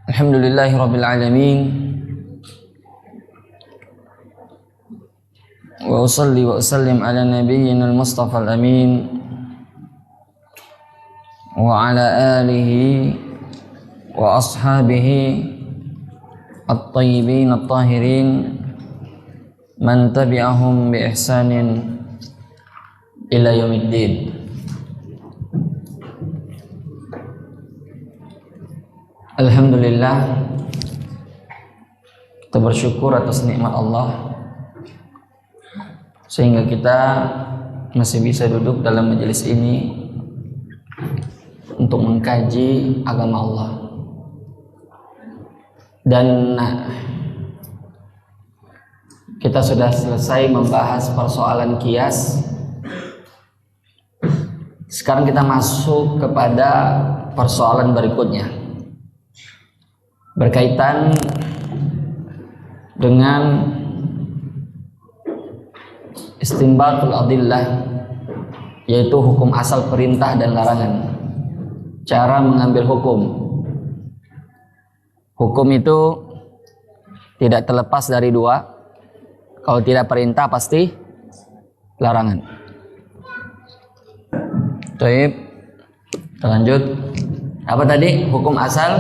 Alhamdulillahirabbil alamin. Wa usalli wa usallim ala nabiyyina al-mustafa al-amin wa ala alihi wa ashabihi at-tayyibin at-tahirin man tabi'ahum bi ihsanin ila yaumiddin. Alhamdulillah, kita bersyukur atas nikmat Allah sehingga kita masih bisa duduk dalam majelis ini untuk mengkaji agama Allah. Dan kita sudah selesai membahas persoalan qiyas. Sekarang kita masuk kepada persoalan berikutnya, berkaitan dengan istinbatul adillah, yaitu hukum asal perintah dan larangan, cara mengambil hukum. Hukum itu tidak terlepas dari dua, kalau tidak perintah pasti larangan. Baik, kita lanjut. Apa tadi? Hukum asal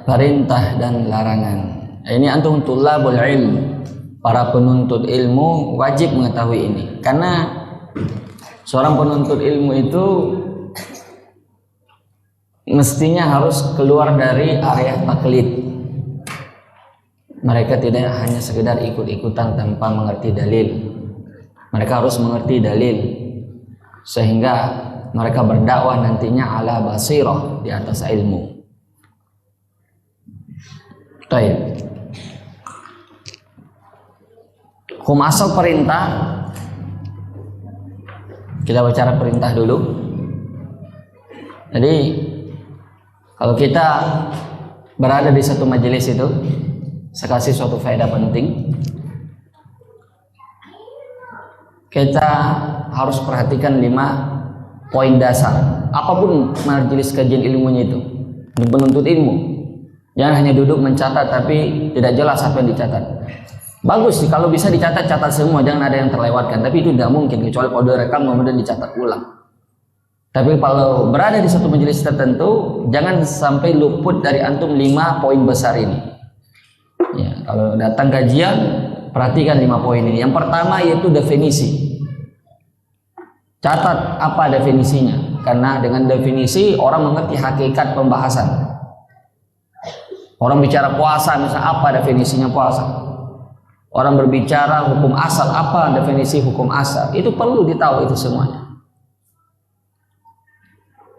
perintah dan larangan. Ini antum tulabul ilm, para penuntut ilmu wajib mengetahui ini, karena seorang penuntut ilmu itu mestinya harus keluar dari area taklid. Mereka tidak hanya sekedar ikut-ikutan tanpa mengerti dalil. Mereka harus mengerti dalil sehingga mereka berdakwah nantinya ala basirah, di atas ilmu. Baik. Hukum asal perintah, kita bicara perintah dulu. Jadi kalau kita berada di satu majelis itu, saya kasih suatu faedah penting. Kita harus perhatikan 5 poin dasar. Apapun majelis kajian ilmunya itu, di penuntut ilmu, jangan hanya duduk mencatat tapi tidak jelas apa yang dicatat. Bagus sih kalau bisa dicatat, catat semua, jangan ada yang terlewatkan. Tapi itu tidak mungkin, kecuali kalau direkam kemudian dicatat ulang. Tapi kalau berada di satu majelis tertentu, jangan sampai luput dari antum 5 poin besar ini. Ya, kalau datang kajian, perhatikan 5 poin ini. Yang pertama yaitu definisi. Catat apa definisinya, karena dengan definisi orang mengerti hakikat pembahasan. Orang bicara puasa, misalnya apa definisinya puasa? Orang berbicara hukum asal, apa definisi hukum asal? Itu perlu ditahu itu semuanya.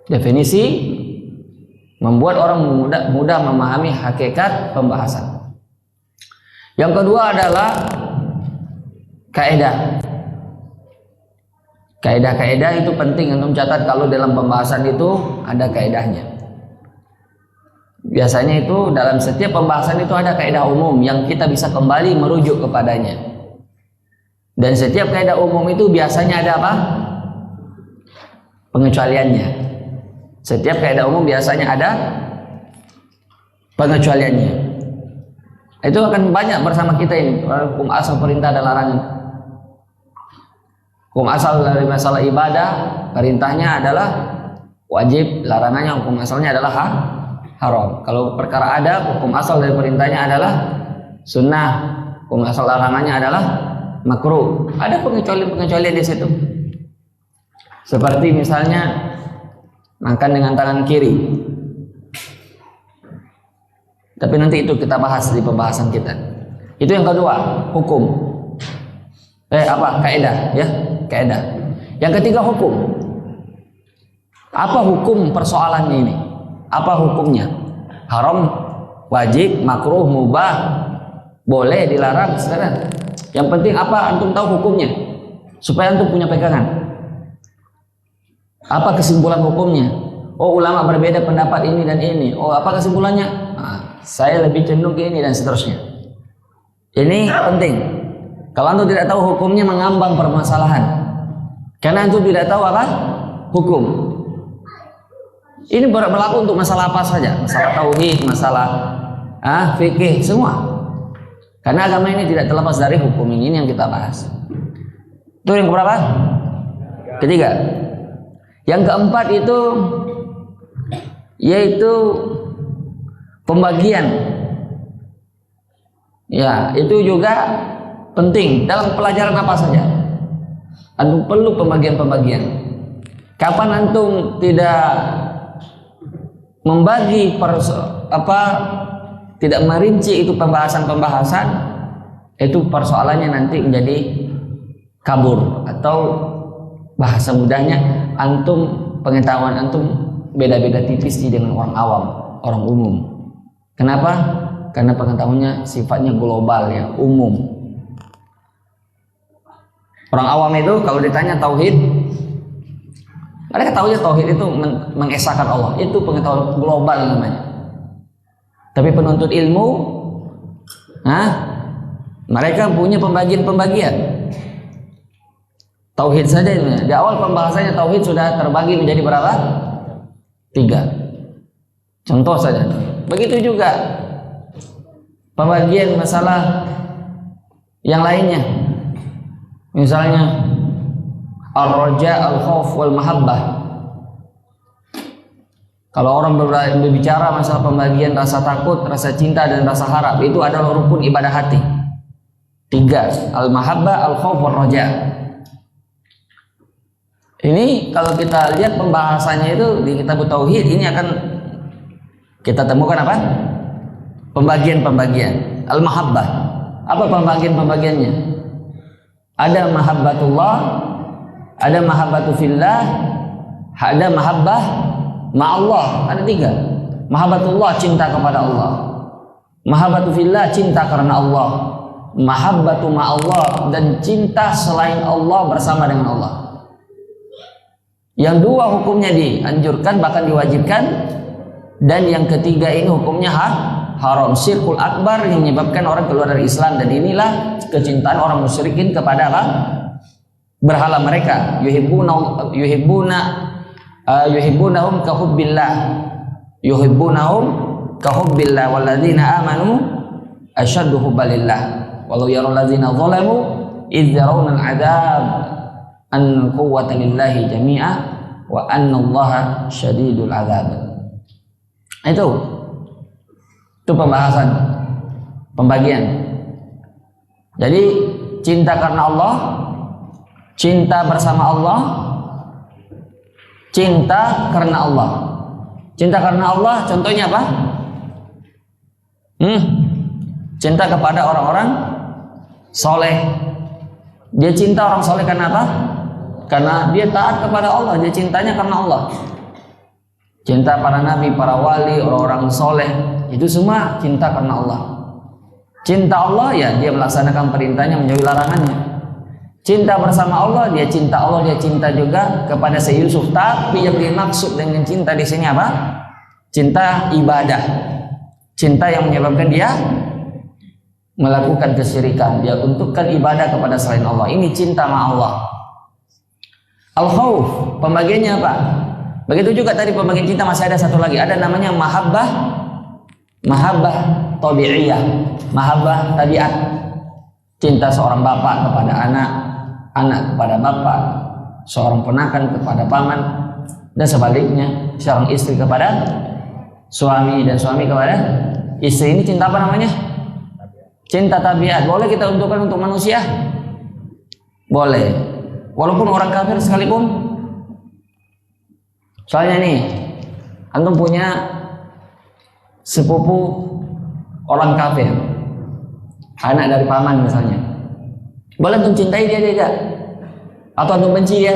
Definisi membuat orang mudah memahami hakikat pembahasan. Yang kedua adalah kaidah. Kaidah-kaidah itu penting untuk mencatat. Kalau dalam pembahasan itu ada kaidahnya. Biasanya itu dalam setiap pembahasan itu ada kaidah umum yang kita bisa kembali merujuk kepadanya. Dan setiap kaidah umum itu biasanya ada apa? Pengecualiannya. Setiap kaidah umum biasanya ada pengecualiannya. Itu akan banyak bersama kita ini, hukum asal perintah dan larangan. Hukum asal dari masalah ibadah, perintahnya adalah wajib, larangannya hukum asalnya adalah haram. Kalau perkara ada, hukum asal dari perintahnya adalah sunnah, hukum asal larangannya adalah makruh. Ada pengecualian di situ. Seperti misalnya makan dengan tangan kiri. Tapi nanti itu kita bahas di pembahasan kita. Itu yang kedua, hukum. Kaidah, ya, kaidah. Yang ketiga hukum. Apa hukum persoalannya ini? Apa hukumnya? Haram, wajib, makruh, mubah, boleh, dilarang, sekarang. Yang penting apa? Antum tahu hukumnya, supaya antum punya pegangan. Apa kesimpulan hukumnya? Oh, ulama berbeda pendapat ini dan ini. Oh, apa kesimpulannya? Saya lebih cenderung ke ini dan seterusnya. Ini penting. Kalau antum tidak tahu hukumnya, mengambang permasalahan. Karena antum tidak tahu apa? Hukum. Ini berlaku untuk masalah apa saja, masalah tauhid, masalah fikih, semua. Karena agama ini tidak terlepas dari hukum ini yang kita bahas. Itu yang keberapa? Ketiga. Yang keempat itu yaitu pembagian. Ya, itu juga penting dalam pelajaran apa saja. Antum perlu pembagian-pembagian. Kapan antum tidak membagi tidak merinci itu pembahasan-pembahasan, itu persoalannya nanti menjadi kabur, atau bahasa mudahnya pengetahuan antum beda-beda tipis dengan orang awam, orang umum. Kenapa? Karena pengetahuannya sifatnya global, ya, umum. Orang awam itu kalau ditanya tauhid, mereka tahunya tauhid itu mengesahkan Allah, itu pengetahuan global namanya. Tapi penuntut ilmu, mereka punya pembagian-pembagian. Tauhid saja ini, di awal pembahasannya tauhid sudah terbagi menjadi berapa? 3. Contoh saja. Begitu juga pembagian masalah yang lainnya. Misalnya ar-raja, al-khauf, wal mahabbah. Kalau orang berbicara masalah pembagian rasa takut, rasa cinta, dan rasa harap, itu adalah rukun ibadah hati. 3, al-mahabbah, al-khauf, wal raja. Ini kalau kita lihat pembahasannya itu di kitab tauhid, ini akan kita temukan apa? Pembagian-pembagian. Al-mahabbah. Apa pembagian-pembagiannya? Ada mahabbatullah, ada mahabbatu fillah, ada mahabbah ma'allah. Ada 3. Mahabbatullah, cinta kepada Allah. Mahabbatu fillah, cinta karena Allah. Mahabbatu ma'allah, dan cinta selain Allah bersama dengan Allah. Yang 2 hukumnya dianjurkan, bahkan diwajibkan. Dan yang ketiga ini hukumnya haram, syirkul akbar, yang menyebabkan orang keluar dari Islam. Dan inilah kecintaan orang musyrikin kepada apa? Berhala mereka. Yuhibbunahum kahubbillah, yuhibbunahum kahubbillah, walladzina amanu asyaddu hubbalillah, walau yaral ladzina zalamu idz yarawna al'adzab an quwwata lillahi jami'a wa anna allaha syadidul adzab. Itu pembahasan, pembagian. Jadi cinta karena Allah, cinta bersama Allah, cinta karena Allah. Cinta karena Allah contohnya apa? Cinta kepada orang-orang soleh. Dia cinta orang soleh karena apa? Karena dia taat kepada Allah. Dia cintanya karena Allah. Cinta para nabi, para wali, orang-orang soleh, itu semua cinta karena Allah. Cinta Allah, ya dia melaksanakan perintahnya, menjauhi larangannya. Cinta bersama Allah, dia cinta Allah, dia cinta juga kepada Sayyid Yusuf. Tapi yang dimaksud dengan cinta di sini apa? Cinta ibadah. Cinta yang menyebabkan dia melakukan kesyirikan, dia untukkan ibadah kepada selain Allah. Ini cinta sama Allah. Al-khauf, pembagiannya apa? Begitu juga tadi pembagian cinta masih ada satu lagi. Ada namanya mahabbah tabi'iyah, mahabbah tabiat. Cinta seorang bapak kepada anak, anak kepada bapak, seorang ponakan kepada paman, dan sebaliknya, seorang istri kepada suami dan suami kepada istri. Ini cinta apa namanya? Cinta tabiat. Boleh kita untukkan untuk manusia? Boleh. Walaupun orang kafir sekalipun. Soalnya nih, antum punya sepupu orang kafir, anak dari paman misalnya. Boleh antum cintai dia tidak? Atau antum benci dia?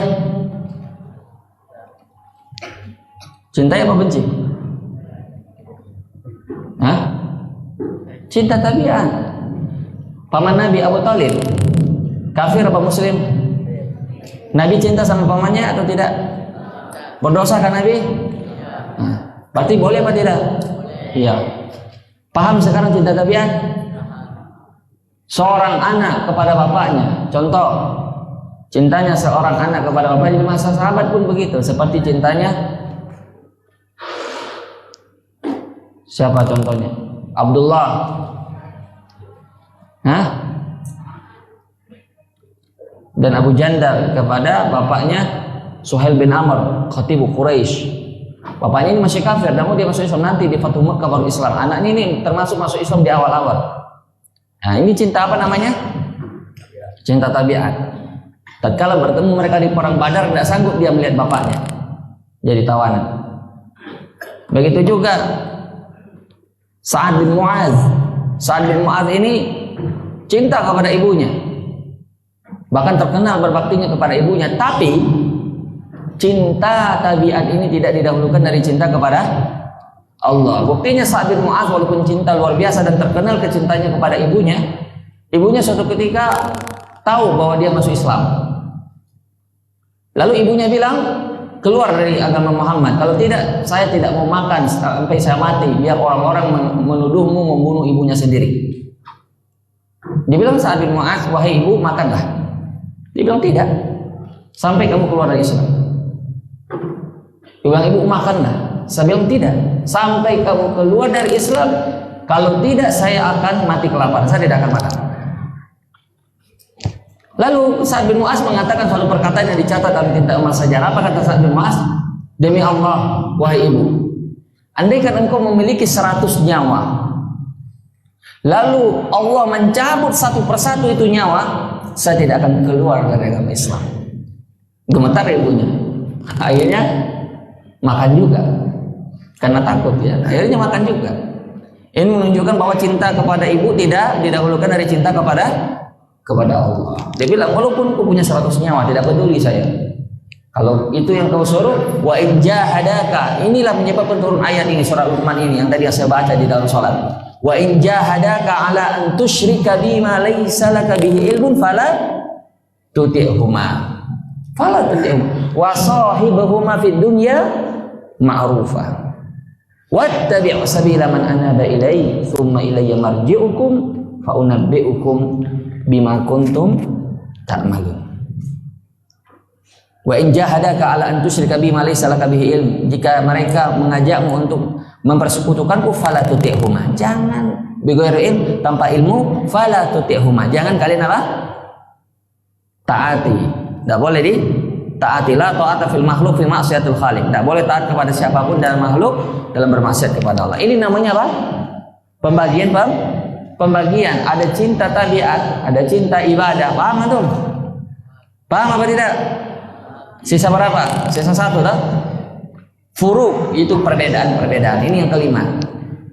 Cintai apa benci? Cinta tabiat. Paman Nabi Abu Thalib, kafir apa muslim? Nabi cinta sama pamannya atau tidak? Berdosa kan Nabi? Berarti boleh apa tidak? Iya. Paham sekarang cinta tabiat? Seorang anak kepada bapaknya, contoh, cintanya seorang anak kepada bapaknya di masa sahabat pun begitu, seperti cintanya Siapa contohnya? Abdullah. Hah? Dan Abu Jandal kepada bapaknya Suhail bin Amr, Khatibu Quraisy. Bapaknya ini masih kafir, namun dia masuk Islam nanti di Fatuh Makkah baru Islam. Anaknya ini termasuk masuk Islam di awal-awal. Nah, ini cinta apa namanya? Cinta tabiat. Tatkala bertemu mereka di perang Badar, tidak sanggup dia melihat bapaknya jadi tawanan. Begitu juga Sa'ad bin Mu'adz. Sa'ad bin Mu'adz ini cinta kepada ibunya, bahkan terkenal berbaktinya kepada ibunya. Tapi cinta tabiat ini tidak didahulukan dari cinta kepada Allah. Buktinya Sa'ad bin Mu'adz walaupun cinta luar biasa dan terkenal kecintanya kepada ibunya, ibunya suatu ketika tahu bahwa dia masuk Islam. Lalu ibunya bilang, keluar dari agama Muhammad, kalau tidak saya tidak mau makan sampai saya mati, biar orang-orang menuduhmu membunuh ibunya sendiri. Dibilang Sa'ad bin Mu'adz, wahai ibu, makanlah. Dia bilang tidak, sampai kamu keluar dari Islam. Dia bilang, ibu makanlah. Saya bilang tidak, sampai kamu keluar dari Islam. Kalau tidak saya akan mati kelaparan, saya tidak akan makan. Lalu Sa'ad bin Mu'adz mengatakan suatu perkataan yang dicatat dalam kitab Amal Sejarah. Apa kata Sa'ad bin Mu'adz? Demi Allah, wahai ibu, andaikan engkau memiliki 100 nyawa, lalu Allah mencabut satu persatu itu nyawa, saya tidak akan keluar dari agama Islam. Gemetar ibunya. Akhirnya makan juga, karena takut ya. Akhirnya makan juga. Ini menunjukkan bahwa cinta kepada ibu tidak didahulukan dari cinta kepada Allah. Dia bilang, walaupun kau punya 100 nyawa, tidak peduli saya. Kalau itu yang kau suruh, wa in jahadaka. Inilah menyebabkan turun ayat ini, surah Luqman ini yang tadi saya baca di dalam salat. Wa in jahadaka ala an tusyrika bima laysa laka bihi ilmun fala tuti'huma. Fala tuti'huma. Wa sahibuhuma fid dunya ma'rufa. Wattabi' sabila man anaba ilaihi, tsumma ilayya marji'ukum fa unabbi'ukum bima kuntum ta'malun. Wa in jahadaka ala an tusyrika bima laysa laka bihi ilm. Jika mereka mengajakmu untuk mempersekutukanku, fala tuti'huma. Jangan bighairi ilm, tanpa ilmu, fala tuti'huma. Jangan kalian apa? Taati. Tidak boleh di taati. La ta'ata fil makhluk fi ma'siyatil khaliq. Tidak boleh taat kepada siapapun dalam makhluk dalam bermaksiat kepada Allah. Ini namanya apa? Pembagian. Ada cinta tabiat, ada cinta ibadah. Paham antum? Paham apa tidak? Sisa berapa? Sisa 1 dah. Furuk itu perbedaan-perbedaan. Ini yang kelima.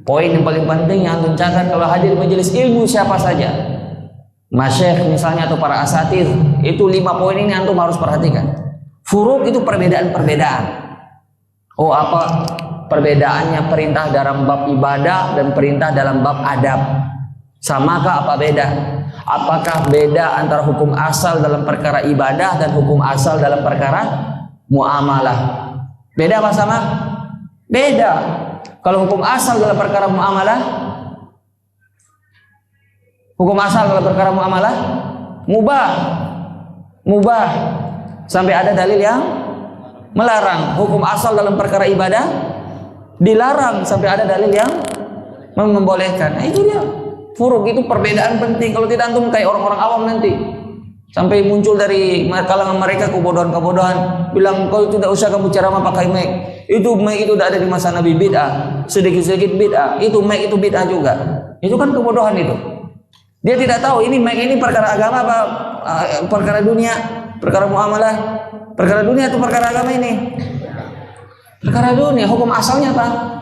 Poin yang paling penting yang antum catat kalau hadir majelis ilmu siapa saja, masyayikh misalnya atau para asatir, itu 5 poin ini antum harus perhatikan. Furuk itu perbedaan-perbedaan. Oh, apa perbedaannya perintah dalam bab ibadah dan perintah dalam bab adab? Samakah apa beda? Apakah beda antara hukum asal dalam perkara ibadah dan hukum asal dalam perkara muamalah? Beda apa sama? Beda. Kalau hukum asal dalam perkara muamalah, mubah sampai ada dalil yang melarang. Hukum asal dalam perkara ibadah dilarang sampai ada dalil yang membolehkan. Nah, itu dia. Furuk itu perbedaan penting. Kalau tidak antum kayak orang-orang awam nanti, sampai muncul dari kalangan mereka kebodohan-kebodohan, bilang kau tidak usah kamu ceramah pakai mic. Itu mic itu tidak ada di masa Nabi, bid'ah. Sedikit-sedikit bid'ah. Itu mic itu bid'ah juga. Itu kan kebodohan itu. Dia tidak tahu ini mic ini perkara agama apa perkara dunia, perkara muamalah, perkara dunia atau perkara agama ini. Perkara dunia. Hukum asalnya apa?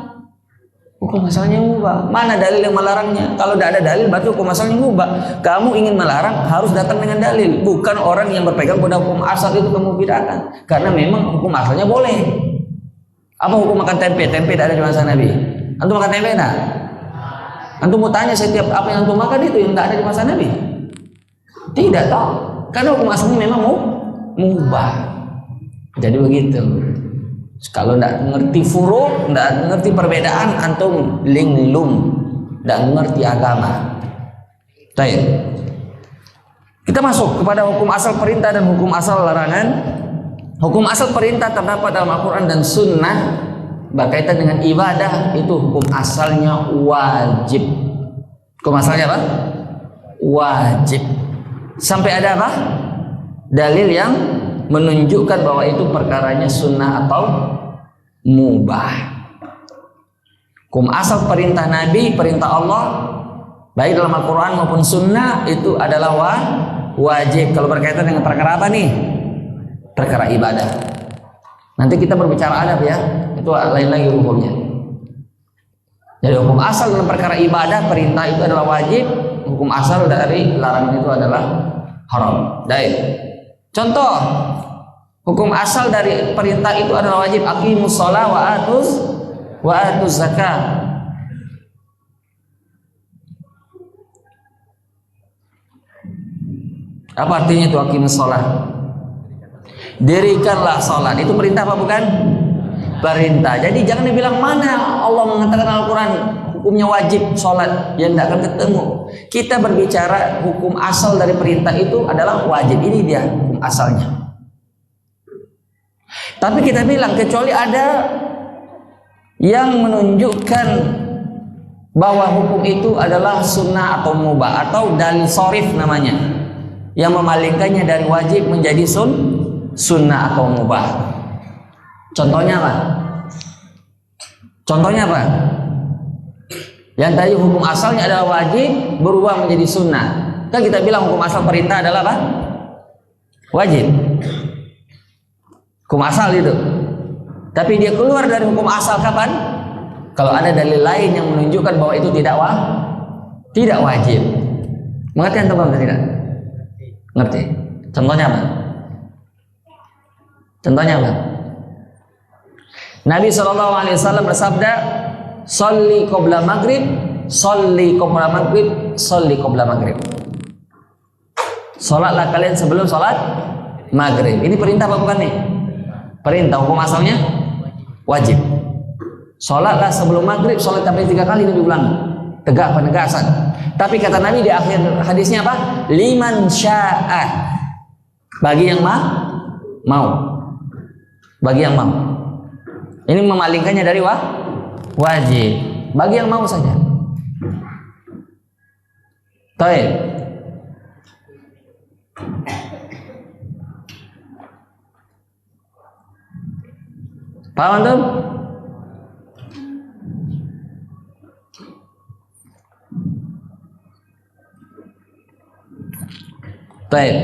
Hukum asalnya mubah. Mana dalil yang melarangnya? Kalau tidak ada dalil berarti hukum asalnya mubah. Kamu ingin melarang harus datang dengan dalil. Bukan orang yang berpegang pada hukum asal itu kamu bid'ahkan. Karena memang hukum asalnya boleh. Apa hukum makan tempe? Tempe tidak ada di masa Nabi. Antum makan tempe enggak? Antum mau tanya setiap apa yang antum makan itu yang tidak ada di masa Nabi? Tidak tahu. Karena hukum asalnya memang mubah. Jadi begitu. Kalau tidak mengerti furuk, tidak mengerti perbedaan, antum linglung, tidak mengerti agama. Baik. Kita masuk kepada hukum asal perintah dan hukum asal larangan. Hukum asal perintah terdapat dalam Al-Quran dan Sunnah berkaitan dengan ibadah itu hukum asalnya wajib. Hukum asalnya apa? Wajib. Sampai ada apa? Dalil yang menunjukkan bahwa itu perkaranya sunnah atau mubah. Hukum asal perintah Nabi, perintah Allah, baik dalam Al-Quran maupun sunnah, itu adalah wajib. Kalau berkaitan dengan perkara apa nih? Perkara ibadah. Nanti kita berbicara adab ya, itu lain lagi hukumnya. Jadi hukum asal dalam perkara ibadah, perintah itu adalah wajib. Hukum asal dari larangan itu adalah haram. Baik. Contoh, hukum asal dari perintah itu adalah wajib. Aqimus shalah wa atuz zakat. Apa artinya itu aqimus shalah? Dirikanlah salat. Itu perintah apa bukan? Perintah. Jadi jangan dibilang mana Allah mengatakan Al-Quran hukumnya wajib salat, yang tidak akan ketemu. Kita berbicara hukum asal dari perintah itu adalah wajib. Ini dia hukum asalnya. Tapi kita bilang kecuali ada yang menunjukkan bahwa hukum itu adalah sunnah atau mubah atau dalil sharif namanya, yang memalingkannya dari wajib menjadi sunnah atau mubah. Contohnya apa? Contohnya apa? Yang tadi hukum asalnya adalah wajib berubah menjadi sunnah. Kan kita bilang hukum asal perintah adalah apa? Wajib. Hukum asal itu. Tapi dia keluar dari hukum asal kapan? Kalau ada dalil lain yang menunjukkan bahwa itu tidak wajib. Mengerti atau tidak? Ngerti. Contohnya apa? Contohnya apa? Nabi SAW bersabda, "Sholli qabla maghrib, sholli qabla maghrib, sholli qabla maghrib." Salatlah kalian sebelum salat maghrib. Ini perintah apa bukan nih? Perintah. Hukum asalnya wajib. Salatlah sebelum maghrib, salat sampai 3 kali Nabi ulang. Tegak penegasan. Tapi kata Nabi di akhir hadisnya apa? Liman sya'a. Bagi yang mau. Bagi yang mau. Ini memalingkannya dari wajib. Bagi yang mau saja. Baik. Paham antum? Baik.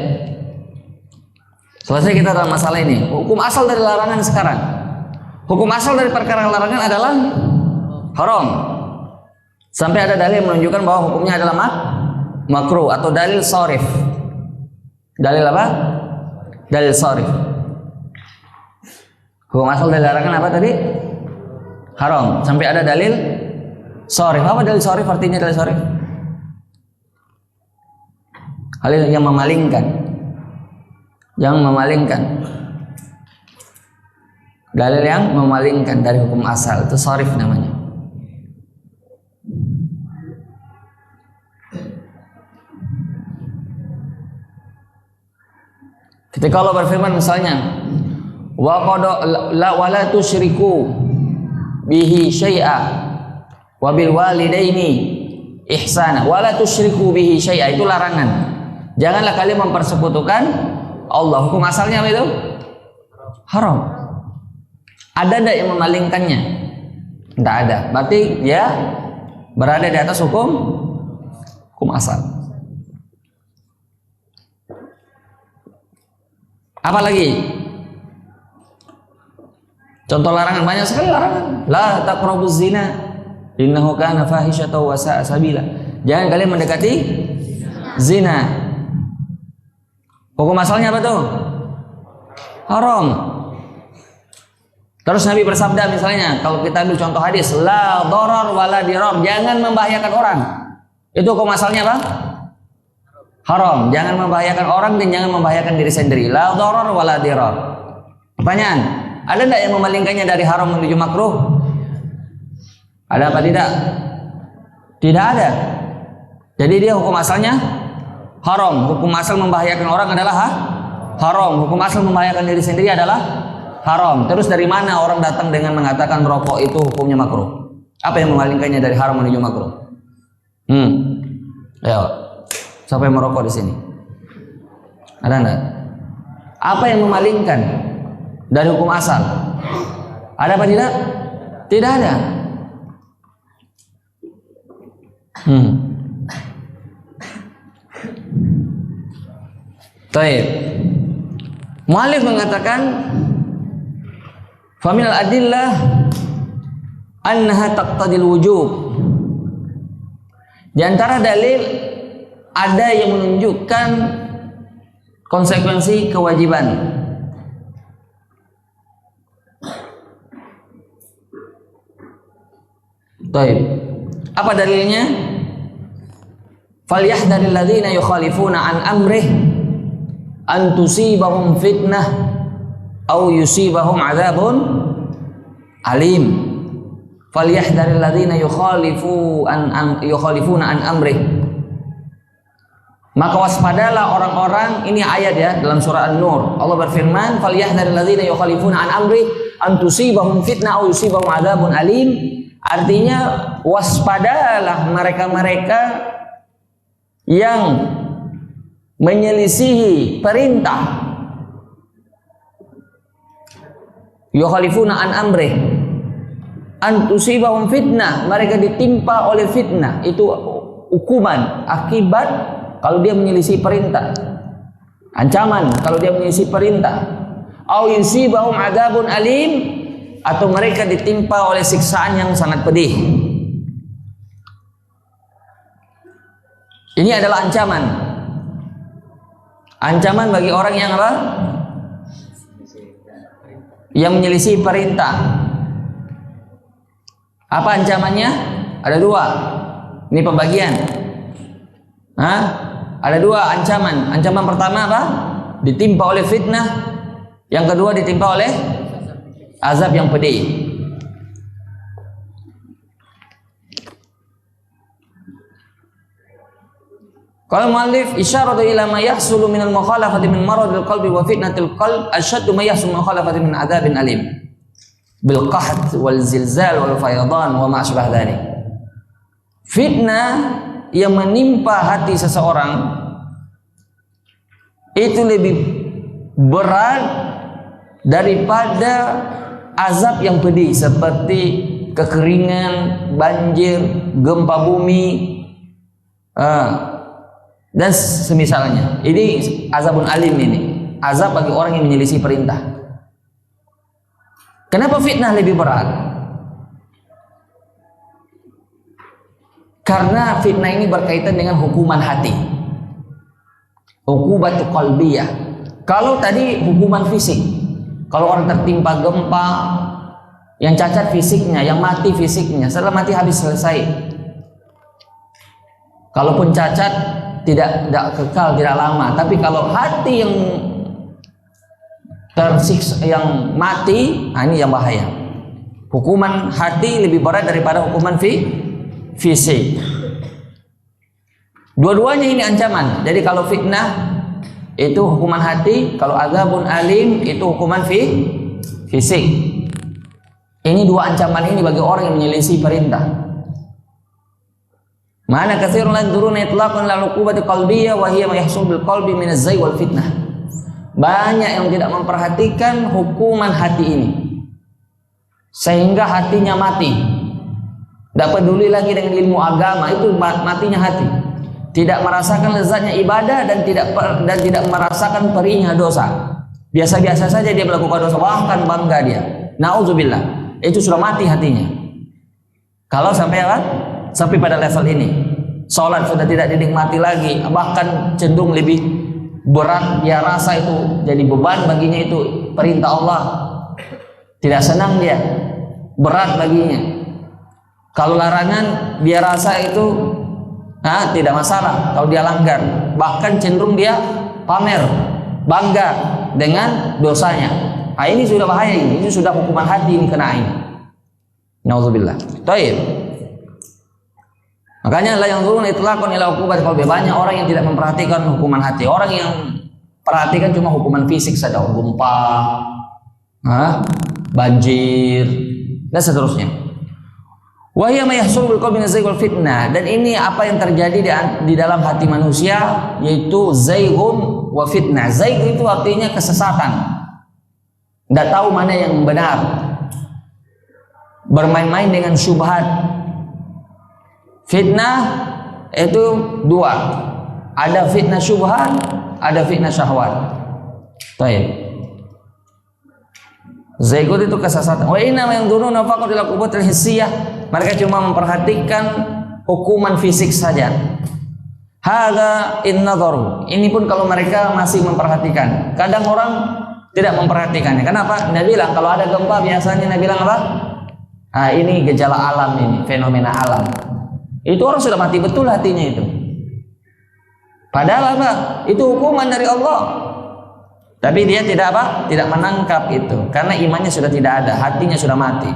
Selesai kita dalam masalah ini. Hukum asal dari larangan sekarang. Hukum asal dari perkara larangan adalah haram. Sampai ada dalil yang menunjukkan bahwa hukumnya adalah makruh atau dalil sharif. Dalil apa? Dalil sharif. Hukum asal dari larangan apa tadi? Haram. Sampai ada dalil sharif. Apa dalil sharif artinya dalil sharif? Hal yang memalingkan. Yang memalingkan. Dalil yang memalingkan dari hukum asal itu sharif namanya. Ketika Allah berfirman misalnya, wa qad la tusyriku bihi syai'a wa bil walidaini ihsana wa la tusyriku bihi syai'a, itu larangan. Janganlah kalian mempersekutukan Allah. Hukum asalnya apa itu? Haram. Ada tidak yang memalingkannya? Tidak ada. Berarti dia berada di atas hukum asal. Apa lagi? Contoh larangan banyak sekali larangan. La taqrabuz zina innahu kana fahisyatan wa sa'a sabila. Jangan kalian mendekati zina. Hukum asalnya apa tuh? Haram. Terus Nabi bersabda misalnya, kalau kita ambil contoh hadis, la dharar wala dirar, jangan membahayakan orang. Itu hukum asalnya apa? Haram. Jangan membahayakan orang dan jangan membahayakan diri sendiri. La dharar wala dirar. Pertanyaan, ada tidak yang memalingkannya dari haram menuju makruh? Ada apa tidak? Tidak ada. Jadi dia hukum asalnya haram. Hukum asal membahayakan orang adalah haram. Hukum asal membahayakan diri sendiri adalah haram. Terus dari mana orang datang dengan mengatakan rokok itu hukumnya makruh? Apa yang memalingkannya dari haram menuju makruh? Ayo, siapa yang merokok di sini? Ada enggak? Apa yang memalingkan dari hukum asal? Ada apa tidak? Tidak ada. Baik. Mu'allif mengatakan faminal adillah annaha taqtadil wujub. Di antara dalil ada yang menunjukkan konsekuensi kewajiban. Baik. Apa dalilnya? Falyahdharil ladzina yukhalifuna an amrih an tusibahum fitnah aw yusibahum adzabun alim. Falyahdharil ladzina yukhalifuna an amrih. Maka waspadalah orang-orang, ini ayat ya dalam surah An-Nur. Allah berfirman, falyahdharil ladzina yukhalifuna an amrih an tusibahum fitnah aw yusibahum adzabun alim. Artinya waspadalah mereka-mereka yang menyelisihi perintah, yukhalifuna an amrih an tusibahum fitnah, mereka ditimpa oleh fitnah. Itu hukuman akibat kalau dia menyelisih perintah, ancaman kalau dia menyelisih perintah. Au yusibahum adzabun alim, atau mereka ditimpa oleh siksaan yang sangat pedih. Ini adalah ancaman. Ancaman bagi orang yang apa? Yang menyelisih perintah. Apa ancamannya? Ada dua. Ini pembagian. Ada dua ancaman. Ancaman pertama apa? Ditimpa oleh fitnah. Yang kedua ditimpa oleh azab yang pedih. Qala muallif isyaratu ila ma yahsulu min al-mukhalafati min maradil qalbi wa fitnatil qalb ashaddu ma yahsulu min mukhalafati min adzabin alim bil qahd wal zilzal wal fayadan wa ma asbah dzalik. Fitnah yang menimpa hati seseorang itu lebih berat daripada azab yang pedih seperti kekeringan, banjir, gempa bumi, dan semisalnya. Ini azabun alim, ini azab bagi orang yang menyelisih perintah. Kenapa fitnah lebih berat? Karena fitnah ini berkaitan dengan hukuman hati, uqubatu qalbiyah. Kalau tadi hukuman fisik, kalau orang tertimpa gempa, yang cacat fisiknya, yang mati fisiknya, setelah mati habis selesai. Kalaupun cacat tidak kekal, tidak lama. Tapi kalau hati yang tersiksa, yang mati, ini yang bahaya. Hukuman hati lebih berat daripada hukuman fisik. Dua-duanya ini ancaman. Jadi kalau fitnah itu hukuman hati, kalau azabun alim itu hukuman fisik. Ini dua ancaman ini bagi orang yang menyelisih perintah. Mana katsirun la yaduruna itlaqan la uqubati qalbiyah wa hiya ma yahsul bil qalbi min az-zai wal fitnah. Banyak yang tidak memperhatikan hukuman hati ini, sehingga hatinya mati. Tidak peduli lagi dengan ilmu agama, itu matinya hati. Tidak merasakan lezatnya ibadah dan tidak merasakan perihnya dosa. Biasa-biasa saja dia melakukan dosa, bahkan bangga dia. Nauzubillah, itu sudah mati hatinya. Kalau sampai apa? Sampai pada level ini, sholat sudah tidak dinikmati lagi, bahkan cenderung lebih berat. Dia rasa itu jadi beban baginya, itu perintah Allah. Tidak senang dia, berat baginya. Kalau larangan dia rasa itu tidak masalah kalau dia langgar, bahkan cenderung dia pamer, bangga dengan dosanya. Ini sudah bahaya, ini sudah hukuman hati, ini kena ini. Nauzubillah. Baik. Makanya la yang turun itlaqan ila uqubat qalbi. Banyak orang yang tidak memperhatikan hukuman hati. Orang yang perhatikan cuma hukuman fisik saja, gempa, banjir dan seterusnya. Wa hiya ma yahsulu bil qalbi min zayg wal fitnah, dan ini apa yang terjadi di dalam hati manusia, yaitu zaygun wa fitnah. Zayg itu artinya kesesatan, tidak tahu mana yang benar, bermain-main dengan syubhat. Fitnah itu dua, ada fitnah syubhat, ada fitnah syahwat. Baik. Zaygun itu kesesatan. Wa inna ma yanzuruna faqat ila quwwatil hissiyah. Mereka cuma memperhatikan hukuman fisik saja. Hadza in nadharu. Ini pun kalau mereka masih memperhatikan. Kadang orang tidak memperhatikannya. Kenapa? Nabi bilang kalau ada gempa biasanya Nabi bilang apa? Ini gejala alam, ini fenomena alam. Itu orang sudah mati betul hatinya itu. Padahal apa? Itu hukuman dari Allah. Tapi dia tidak apa? Tidak menangkap itu, karena imannya sudah tidak ada, hatinya sudah mati.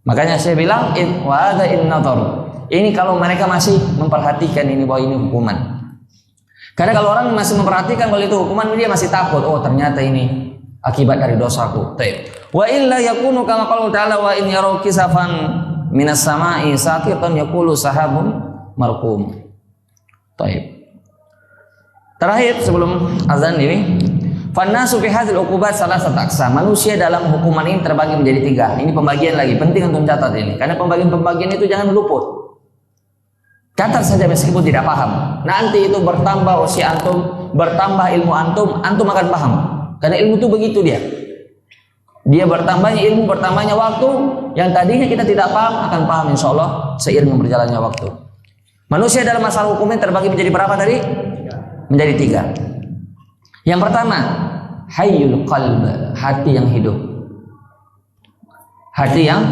Makanya saya bilang wa hadza in nadhar. Ini kalau mereka masih memperhatikan ini bahwa ini hukuman. Karena kalau orang masih memperhatikan bahwa itu hukuman, dia masih takut. Oh, ternyata ini akibat dari dosaku. Wa illa yakunu kama qala ta'ala wa in yaraw kisafan minas sama'i saqitan yaqulu sahabun marqum. Terakhir sebelum azan ini, fannasu fi hadzal uqubat salasat aqsam. Manusia dalam hukuman ini terbagi menjadi tiga. Ini pembagian lagi, penting untuk catat ini. Karena pembagian-pembagian itu jangan luput. Catat saja meskipun tidak paham. Nanti itu bertambah usia antum, bertambah ilmu antum, antum akan paham. Karena ilmu itu begitu dia. Dia bertambahnya ilmu, bertambahnya waktu. Yang tadinya kita tidak paham akan paham insyaallah seiring berjalannya waktu. Manusia dalam masalah hukumnya terbagi menjadi berapa tadi? Menjadi tiga. Yang pertama, hayyul qalb, hati yang hidup. Hati yang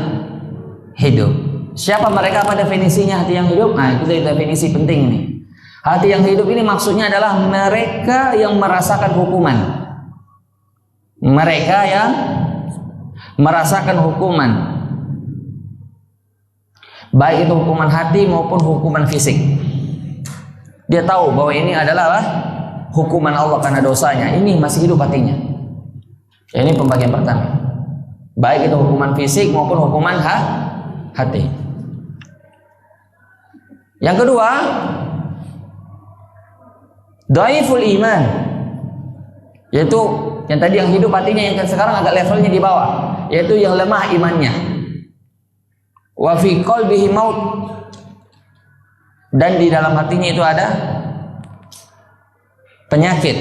hidup. Siapa mereka? Apa definisinya hati yang hidup? Nah, itu definisi penting ini. Hati yang hidup ini maksudnya adalah mereka yang merasakan hukuman. Mereka yang merasakan hukuman. Baik itu hukuman hati maupun hukuman fisik. Dia tahu bahwa ini adalah hukuman Allah karena dosanya, ini masih hidup hatinya. Ini pembagian pertama. Baik itu hukuman fisik maupun hukuman hati. Yang kedua, dhaiful iman, yaitu yang tadi yang hidup hatinya, yang sekarang agak levelnya di bawah, yaitu yang lemah imannya. Wa fi qalbihi maut, dan di dalam hatinya itu ada penyakit.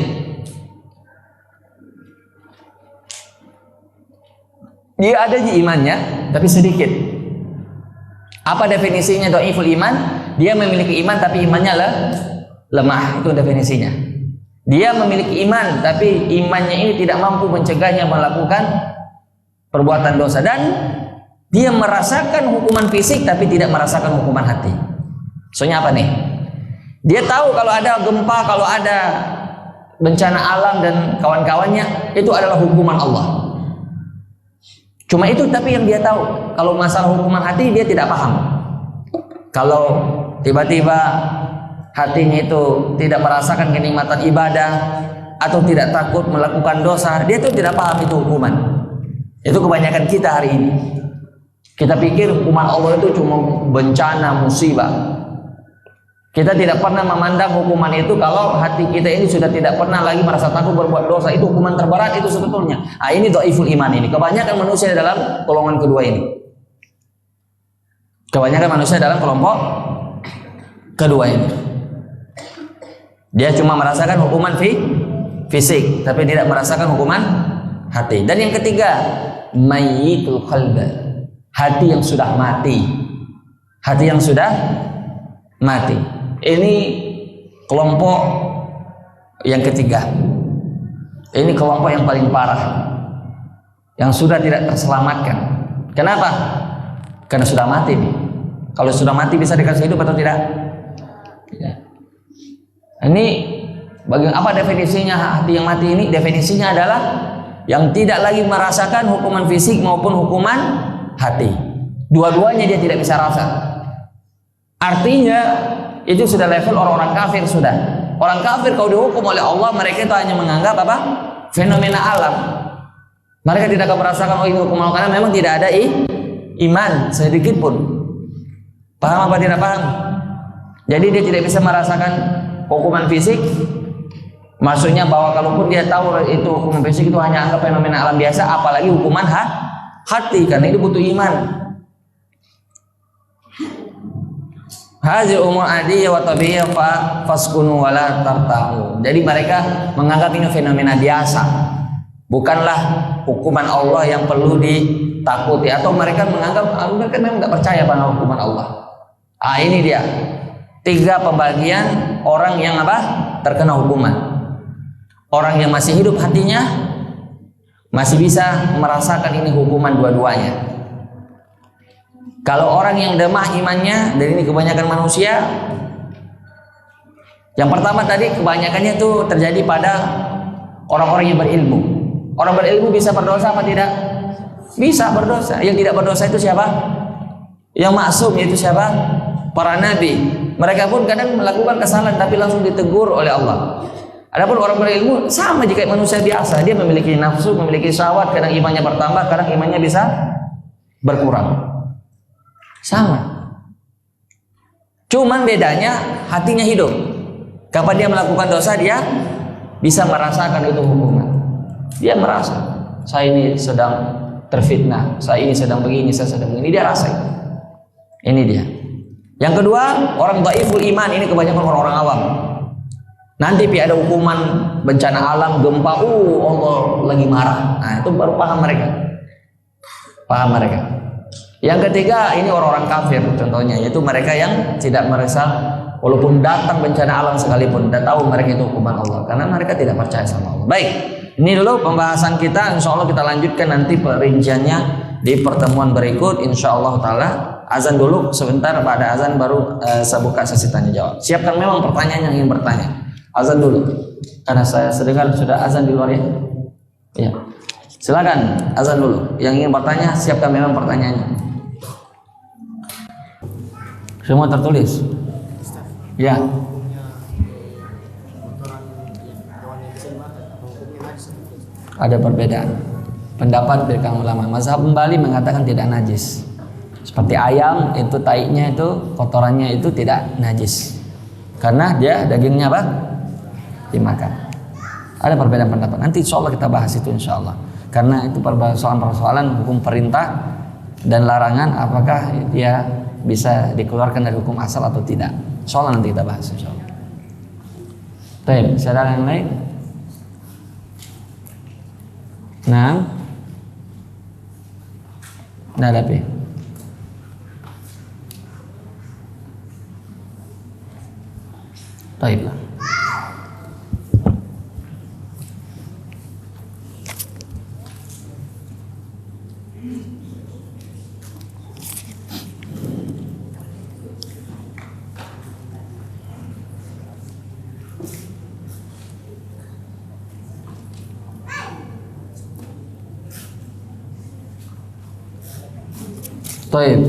Dia ada di imannya tapi sedikit. Apa definisinya dhaiful iman? Dia memiliki iman tapi imannya lemah, itu definisinya. Dia memiliki iman tapi imannya ini tidak mampu mencegahnya melakukan perbuatan dosa, dan dia merasakan hukuman fisik tapi tidak merasakan hukuman hati. Soalnya apa nih? Dia tahu kalau ada gempa, kalau ada bencana alam dan kawan-kawannya, itu adalah hukuman Allah. Cuma itu tapi yang dia tahu. Kalau masalah hukuman hati dia tidak paham. Kalau tiba-tiba hatinya itu tidak merasakan kenikmatan ibadah atau tidak takut melakukan dosa, dia itu tidak paham itu hukuman. Itu kebanyakan kita hari ini. Kita pikir hukuman Allah itu cuma bencana, musibah. Kita tidak pernah memandang hukuman itu kalau hati kita ini sudah tidak pernah lagi merasa takut berbuat dosa. Itu hukuman terberat itu sebetulnya. Ini dhaiful iman ini. Kebanyakan manusia dalam golongan kedua ini. Kebanyakan manusia dalam kelompok kedua ini. Dia cuma merasakan hukuman fisik, tapi tidak merasakan hukuman hati. Dan yang ketiga, mayyitul qalb, hati yang sudah mati. Hati yang sudah mati. Ini kelompok yang ketiga. Ini kelompok yang paling parah, yang sudah tidak terselamatkan. Kenapa? Karena sudah mati nih. Kalau sudah mati bisa dikasih hidup atau tidak? Tidak. Ini apa definisinya hati yang mati ini? Definisinya adalah yang tidak lagi merasakan hukuman fisik maupun hukuman hati. Dua-duanya dia tidak bisa rasa. Artinya itu sudah level orang-orang kafir sudah. Orang kafir kalau dihukum oleh Allah, mereka itu hanya menganggap apa? Fenomena alam. Mereka tidak akan merasakan oh ini hukum Allah karena memang tidak ada iman sedikit pun. Paham apa tidak paham? Jadi dia tidak bisa merasakan hukuman fisik. Maksudnya bahwa kalaupun dia tahu itu hukuman fisik itu hanya anggap fenomena alam biasa, apalagi hukuman hati, karena itu butuh iman. Hazil umur adiyah wa tabiyyah faskunu wala tarta'u. Jadi mereka menganggap ini fenomena biasa, bukanlah hukuman Allah yang perlu ditakuti. Atau mereka menganggap mereka memang tidak percaya pada hukuman Allah. Ini dia 3 pembagian orang yang terkena hukuman. Orang yang masih hidup hatinya masih bisa merasakan ini hukuman dua-duanya. Kalau orang yang lemah imannya, dan ini kebanyakan manusia, yang pertama tadi kebanyakannya itu terjadi pada orang-orang yang berilmu. Orang berilmu bisa berdosa apa tidak? Bisa berdosa. Yang tidak berdosa itu siapa? Yang maksum itu siapa? Para nabi. Mereka pun kadang melakukan kesalahan tapi langsung ditegur oleh Allah. Adapun orang berilmu sama jika manusia biasa, dia memiliki nafsu, memiliki syahwat, kadang imannya bertambah, kadang imannya bisa berkurang. Sama. Cuman bedanya hatinya hidup. Kapan dia melakukan dosa dia bisa merasakan itu hukuman. Dia merasa, saya ini sedang terfitnah, saya ini sedang begini, saya sedang begini, dia rasa itu. Ini dia. Yang kedua, orang dhaiful iman, ini kebanyakan orang-orang awam. Nanti ada hukuman bencana alam, gempa, Allah lagi marah. Nah, itu baru paham mereka. Paham mereka. Yang ketiga, ini orang-orang kafir contohnya, yaitu mereka yang tidak merasa walaupun datang bencana alam sekalipun, tidak tahu mereka itu hukuman Allah karena mereka tidak percaya sama Allah. Baik, ini dulu pembahasan kita. Insya Allah kita lanjutkan nanti perinciannya di pertemuan berikut. Insya Allah Taala. Azan dulu sebentar, pada azan baru saya buka sesi tanya jawab. Siapkan memang pertanyaan yang ingin bertanya. Azan dulu, karena saya sedengar sudah azan di luar ya. Ya, silakan azan dulu. Yang ingin bertanya siapkan memang pertanyaannya. Semua tertulis. Ya. Ada perbedaan pendapat dari kaum ulama. Mazhab Hambali mengatakan tidak najis. Seperti ayam itu taiknya itu kotorannya itu tidak najis karena dia dagingnya apa? Dimakan. Ada perbedaan pendapat. Nanti insya Allah kita bahas itu insya Allah. Karena itu persoalan-persoalan hukum perintah dan larangan, apakah dia bisa dikeluarkan dari hukum asal atau tidak. Insya Allah nanti kita bahas insya Allah. Baik, ada yang lain? Nah, hadapi. Baiklah. Baik.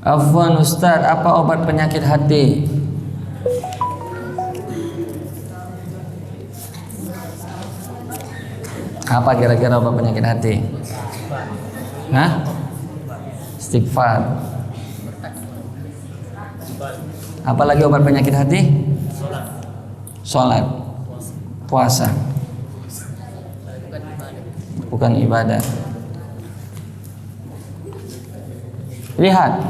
Afwan Ustaz, apa obat penyakit hati? Apa kira-kira obat penyakit hati? Hah? Istighfar. Apalagi obat penyakit hati? Sholat. Puasa. Bukan ibadah. Lihat,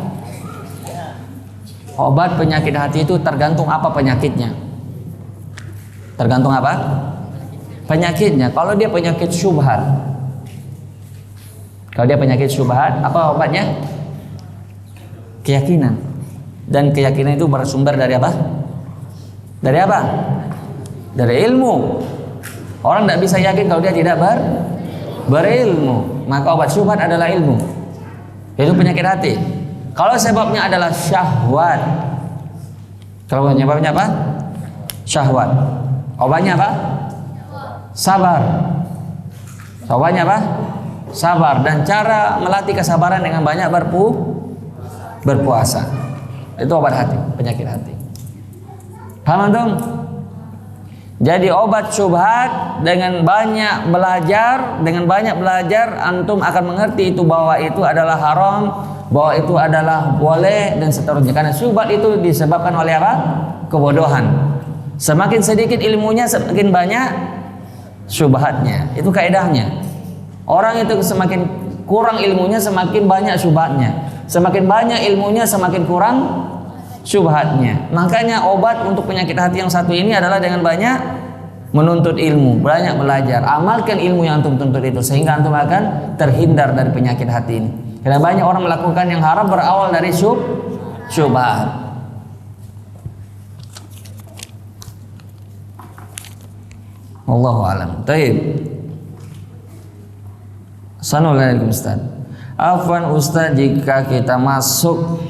obat penyakit hati itu tergantung apa penyakitnya. Tergantung apa? Penyakitnya. Kalau dia penyakit syubhat, apa obatnya? Keyakinan. Dan keyakinan itu bersumber dari apa? Dari apa? Dari ilmu. Orang tidak bisa yakin kalau dia tidak berilmu. Maka obat syubhat adalah ilmu. Itu penyakit hati. Kalau sebabnya adalah syahwat, kalau penyebabnya apa? Syahwat. Obatnya apa? Sabar. Obatnya apa? Sabar. Dan cara melatih kesabaran dengan banyak berpuasa. Itu obat hati, penyakit hati. Paham dong? Jadi obat syubhat dengan banyak belajar antum akan mengerti itu bahwa itu adalah haram, bahwa itu adalah boleh dan seterusnya. Karena syubhat itu disebabkan oleh apa? Kebodohan. Semakin sedikit ilmunya semakin banyak syubhatnya. Itu kaidahnya. Orang itu semakin kurang ilmunya semakin banyak syubhatnya. Semakin banyak ilmunya semakin kurang syubhatnya. Makanya obat untuk penyakit hati yang satu ini adalah dengan banyak menuntut ilmu, banyak belajar. Amalkan ilmu yang antum tuntut itu sehingga antum akan terhindar dari penyakit hati ini. Karena banyak orang melakukan yang haram berawal dari syubhat. Wallahu a'lam. Baik. Assalamualaikum Ustaz. Afwan Ustaz, jika kita masbuk.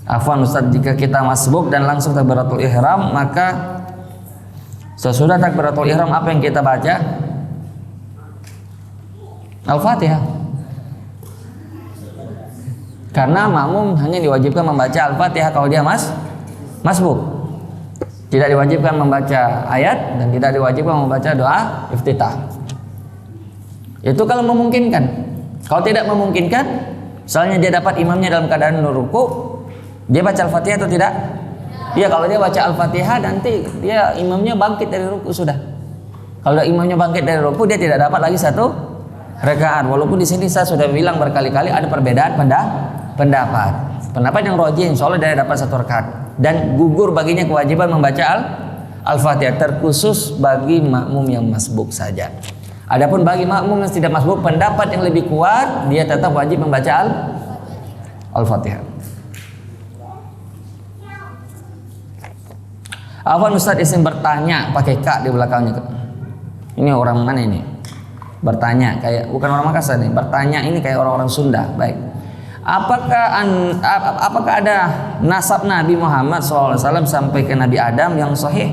Afwan Ustaz, jika kita masbuk dan langsung takbiratul ihram, maka sesudah takbiratul ihram apa yang kita baca? Al-Fatihah. Karena makmum hanya diwajibkan membaca Al-Fatihah kalau dia masbuk. Tidak diwajibkan membaca ayat dan tidak diwajibkan membaca doa iftitah. Itu kalau memungkinkan. Kalau tidak memungkinkan, misalnya dia dapat imamnya dalam keadaan ruku, dia baca Al-Fatihah atau tidak? Iya, kalau dia baca Al-Fatihah nanti dia imamnya bangkit dari ruku sudah. Kalau imamnya bangkit dari ruku, dia tidak dapat lagi satu rakaat. Walaupun di sini saya sudah bilang berkali-kali ada perbedaan pendapat. Pendapat yang rajih insyaallah dia dapat satu rakaat dan gugur baginya kewajiban membaca Al-Fatihah, terkhusus bagi makmum yang masbuk saja. Adapun bagi makmum yang tidak masbuk, pendapat yang lebih kuat dia tetap wajib membaca Al-Fatihah. Afwan Ustaz, izin bertanya, pakai kak di belakangnya. Ini orang mana ini? Bertanya kayak bukan orang Makassar nih. Bertanya ini kayak orang-orang Sunda. Baik. Apakah ada nasab Nabi Muhammad SAW sampai ke Nabi Adam yang sahih?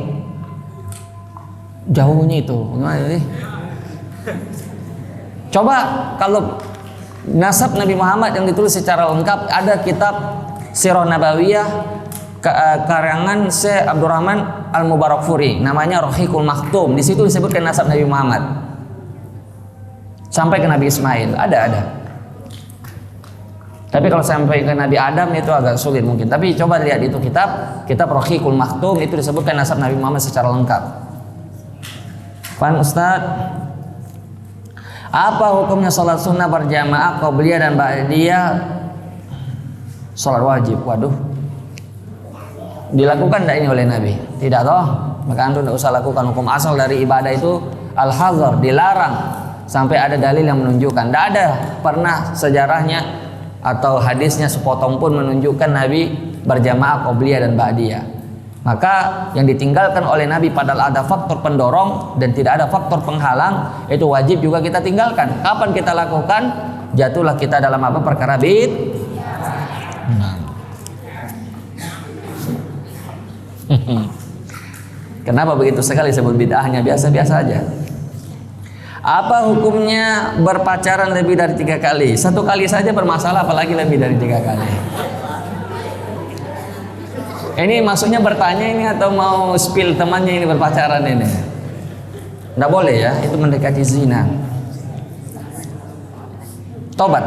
Jauhnya itu. Gimana ini? Coba kalau nasab Nabi Muhammad yang ditulis secara lengkap, ada kitab Sirah Nabawiyah karangan Syekh Abdurrahman Al-Mubarakfuri, namanya Rohiqul Maktum. Di situ disebutkan nasab Nabi Muhammad sampai ke Nabi Ismail. Ada. Tapi kalau sampai ke Nabi Adam itu agak sulit mungkin. Tapi coba lihat itu kitab Rohiqul Maktum, itu disebutkan nasab Nabi Muhammad secara lengkap. Pan Ustaz, apa hukumnya sholat sunnah berjamaah qabliyah dan ba'diyah sholat wajib? Waduh, dilakukan tidak ini oleh Nabi? Tidak toh? Maka antum tidak usah lakukan. Hukum asal dari ibadah itu al-hazar, dilarang sampai ada dalil yang menunjukkan. Tidak ada pernah sejarahnya atau hadisnya sepotong pun menunjukkan Nabi berjamaah qabliyah dan ba'diyah. Maka yang ditinggalkan oleh Nabi padahal ada faktor pendorong dan tidak ada faktor penghalang, itu wajib juga kita tinggalkan. Kapan kita lakukan? Jatuhlah kita dalam apa? Perkara bid. Kenapa begitu sekali sebut bid'ahnya? Biasa-biasa aja. Apa hukumnya berpacaran lebih dari 3 kali? 1 kali saja bermasalah, apalagi lebih dari 3 kali. Ini maksudnya bertanya ini atau mau spill temannya ini berpacaran ini? Tidak boleh ya, itu mendekati zina. Tobat,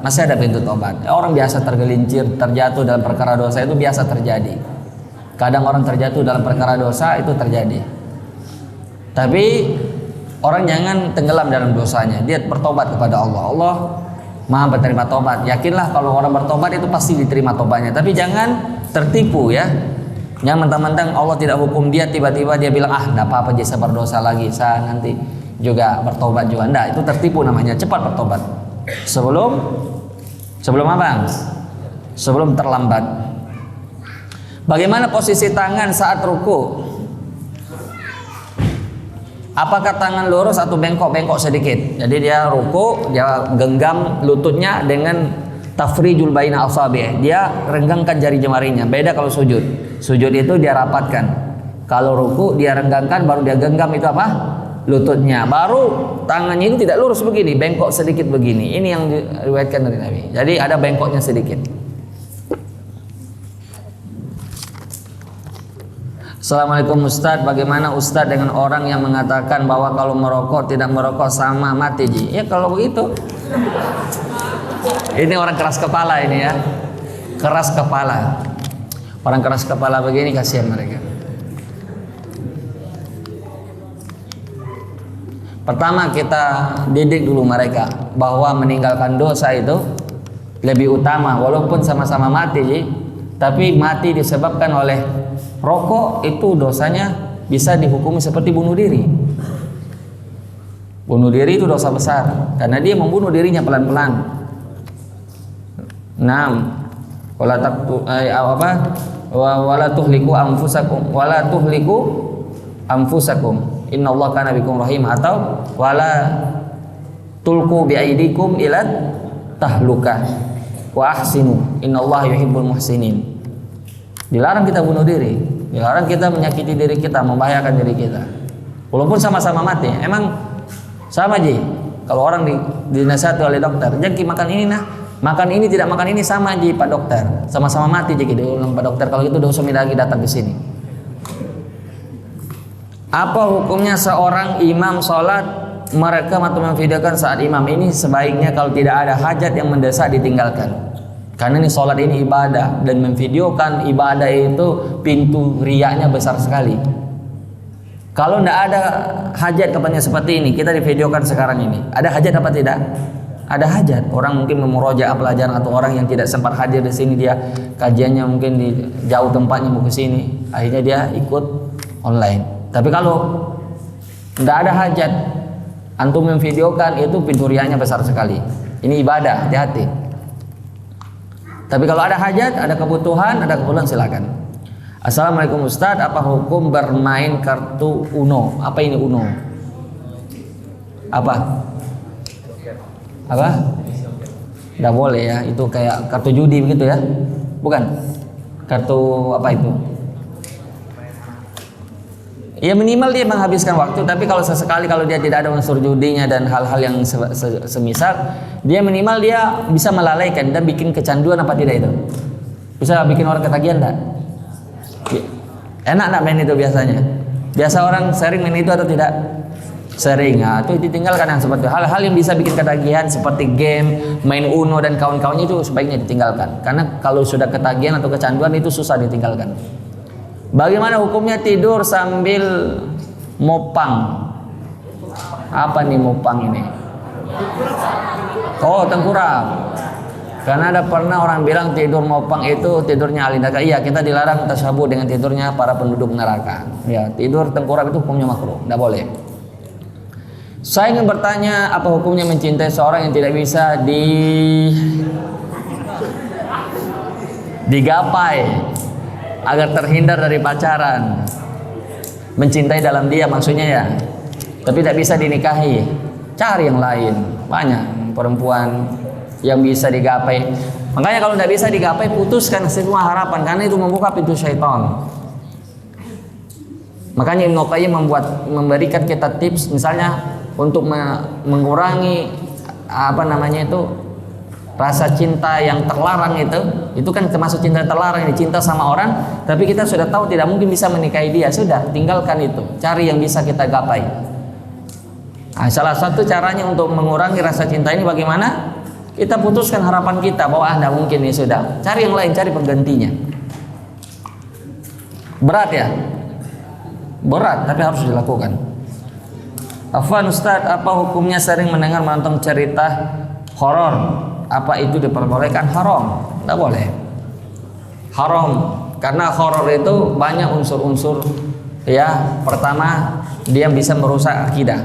masih ada pintu tobat. Orang biasa tergelincir, terjatuh dalam perkara dosa itu biasa terjadi. Kadang orang terjatuh dalam perkara dosa itu terjadi. Tapi orang jangan tenggelam dalam dosanya. Dia bertobat kepada Allah. Allah Maha penerima tobat. Yakinlah kalau orang bertobat itu pasti diterima tobatnya. Tapi jangan tertipu ya. Jangan mentang-mentang Allah tidak hukum dia, tiba-tiba dia bilang tidak apa-apa, dia berdosa lagi, saya nanti juga bertobat juga. Enggak, itu tertipu namanya. Cepat bertobat. Sebelum apa? Sebelum terlambat. Bagaimana posisi tangan saat ruku? Apakah tangan lurus atau bengkok-bengkok sedikit? Jadi dia ruku, dia genggam lututnya dengan tafrijul baina asabi'. Dia renggangkan jari jemarinya. Beda kalau sujud. Sujud itu dia rapatkan. Kalau ruku dia renggangkan, baru dia genggam itu apa? Lututnya. Baru tangannya itu tidak lurus begini, bengkok sedikit begini. Ini yang diriwayatkan dari Nabi. Jadi ada bengkoknya sedikit. Assalamualaikum Ustadz, bagaimana Ustadz dengan orang yang mengatakan bahwa kalau merokok tidak merokok sama mati Ji? Ya kalau begitu, ini orang keras kepala ini ya, keras kepala. Orang keras kepala begini kasihan mereka. Pertama kita didik dulu mereka bahwa meninggalkan dosa itu lebih utama, walaupun sama-sama mati Ji, tapi mati disebabkan oleh rokok itu dosanya bisa dihukumi seperti bunuh diri. Bunuh diri itu dosa besar karena dia membunuh dirinya pelan-pelan. Wala tuhliku anfusakum innallaha kana bikum rahim, atau wala tulqu biaidikum ila tahlukah wa ahsinu innallaha yuhibbul muhsinin. Dilarang kita bunuh diri, dilarang kita menyakiti diri kita, membahayakan diri kita. Walaupun sama-sama mati, emang sama Ji. Kalau orang dinasihati oleh dokter, jangan makan ini nah, makan ini tidak makan ini sama Ji Pak Dokter, sama-sama mati Ji. Diulang Pak Dokter, kalau itu dosa lagi datang ke sini. Apa hukumnya seorang imam sholat merekam atau memvideokan saat imam? Ini sebaiknya kalau tidak ada hajat yang mendesak ditinggalkan. Karena ini sholat ini ibadah, dan memvideokan ibadah itu pintu riyanya besar sekali. Kalau tidak ada hajat kepadanya seperti ini, kita divideokan sekarang ini, ada hajat apa tidak? Ada hajat. Orang mungkin memurojaah pelajaran, atau orang yang tidak sempat hadir di sini, dia kajiannya mungkin di jauh tempatnya mau ke sini, akhirnya dia ikut online. Tapi kalau tidak ada hajat, antum memvideokan itu pintu riyanya besar sekali. Ini ibadah, hati-hati. Tapi kalau ada hajat, ada kebutuhan silakan. Assalamualaikum Ustadz, apa hukum bermain kartu Uno? Apa ini Uno? Apa? Tidak boleh ya, itu kayak kartu judi begitu ya? Bukan? Kartu apa itu? Ya minimal dia menghabiskan waktu, tapi kalau sesekali kalau dia tidak ada unsur judinya dan hal-hal yang semisal, dia minimal dia bisa melalaikan dan bikin kecanduan apa tidak itu? Bisa bikin orang ketagihan enggak? Enak enggak main itu biasanya? Biasa orang sering main itu atau tidak? Sering. Nah, itu ditinggalkan yang seperti hal-hal yang bisa bikin ketagihan seperti game, main Uno dan kawan-kawannya itu sebaiknya ditinggalkan. Karena kalau sudah ketagihan atau kecanduan itu susah ditinggalkan. Bagaimana hukumnya tidur sambil mopang? Apa nih mopang ini? Oh, tengkurap. Karena ada pernah orang bilang tidur mopang itu tidurnya ahli neraka. Iya, kita dilarang tasyabuh dengan tidurnya para penduduk neraka. Ya, tidur tengkurap itu hukumnya makruh, tidak boleh. Saya ingin bertanya, apa hukumnya mencintai seorang yang tidak bisa digapai agar terhindar dari pacaran? Mencintai dalam dia maksudnya ya, tapi tidak bisa dinikahi. Cari yang lain, banyak perempuan yang bisa digapai. Makanya kalau tidak bisa digapai, putuskan semua harapan, karena itu membuka pintu syaitan. Makanya Ibnu Qayyim memberikan kita tips, misalnya untuk mengurangi rasa cinta yang terlarang itu kan termasuk cinta terlarang, ini cinta sama orang tapi kita sudah tahu tidak mungkin bisa menikahi dia, sudah tinggalkan itu, cari yang bisa kita gapai. Nah, salah satu caranya untuk mengurangi rasa cinta ini bagaimana? Kita putuskan harapan kita bahwa tidak mungkin, ini sudah, cari yang lain, cari penggantinya. Berat ya? Berat, tapi harus dilakukan. Afwan Ustadz, apa hukumnya sering mendengar menonton cerita horor? Apa itu diperbolehkan? Haram, tidak boleh. Haram, karena horor itu banyak unsur-unsur ya. Pertama, dia bisa merusak akidah.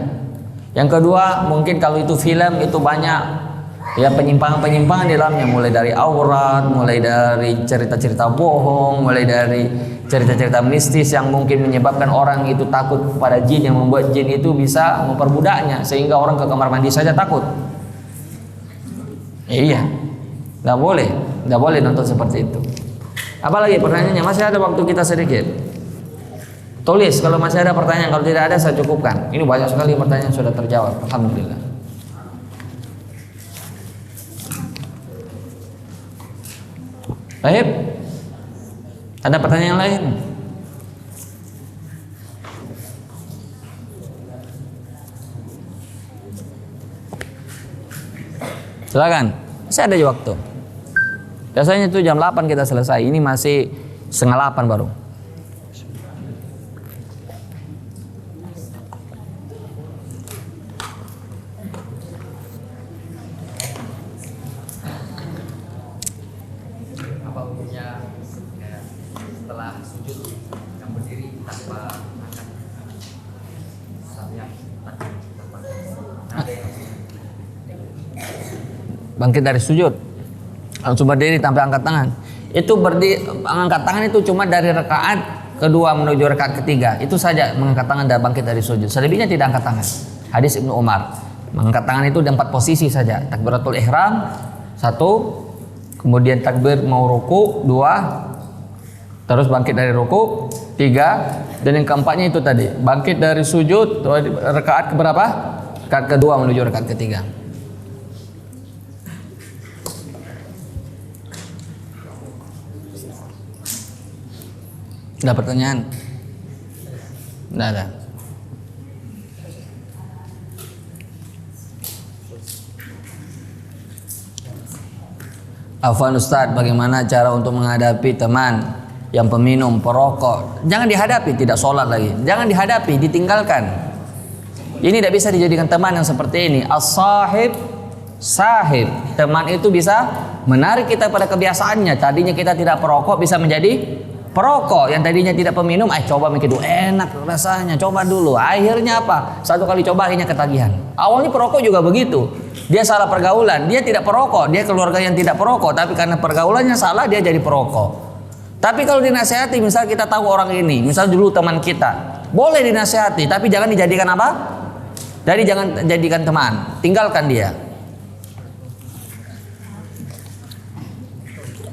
Yang kedua, mungkin kalau itu film itu banyak ya penyimpangan-penyimpangan di dalamnya, mulai dari aurat, mulai dari cerita-cerita bohong, mulai dari cerita-cerita mistis yang mungkin menyebabkan orang itu takut pada jin, yang membuat jin itu bisa memperbudaknya sehingga orang ke kamar mandi saja takut. Iya, nggak boleh nonton seperti itu. Apalagi pertanyaannya, masih ada waktu kita sedikit. Tulis kalau masih ada pertanyaan, kalau tidak ada saya cukupkan. Ini banyak sekali pertanyaan sudah terjawab, alhamdulillah. Baik, ada pertanyaan lain? Silakan. Saya ada waktu. Biasanya itu jam 8 kita selesai. Ini masih setengah 8 baru. Apa hukumnya setelah sujud yang berdiri tanpa angkat sayap? Bangkit dari sujud langsung berdiri tanpa angkat tangan. Itu angkat tangan itu cuma dari rakaat kedua menuju rakaat ketiga. Itu saja mengangkat tangan dan bangkit dari sujud. Selebihnya tidak angkat tangan. Hadis Ibnu Umar. Mengangkat tangan itu ada 4 posisi saja. Takbiratul ihram 1, kemudian takbir mau ruku 2, terus bangkit dari ruku 3, dan yang keempatnya itu tadi bangkit dari sujud rakaat keberapa? Rakaat kedua menuju rakaat ketiga. Ada pertanyaan? Tidak ada. Afwan Ustadz, bagaimana cara untuk menghadapi teman yang peminum, perokok? Jangan dihadapi, tidak sholat lagi. Jangan dihadapi, ditinggalkan. Ini tidak bisa dijadikan teman yang seperti ini. As-sahib, sahib. Teman itu bisa menarik kita pada kebiasaannya. Tadinya kita tidak perokok bisa menjadi perokok. Yang tadinya tidak peminum, coba mikir dulu, enak rasanya, coba dulu. Akhirnya apa? Satu kali coba akhirnya ketagihan. Awalnya perokok juga begitu. Dia salah pergaulan, dia tidak perokok, dia keluarga yang tidak perokok, tapi karena pergaulannya salah dia jadi perokok. Tapi kalau dinasehati, misal kita tahu orang ini, misal dulu teman kita, boleh dinasehati, tapi jangan dijadikan apa? Jadi jangan jadikan teman, tinggalkan dia.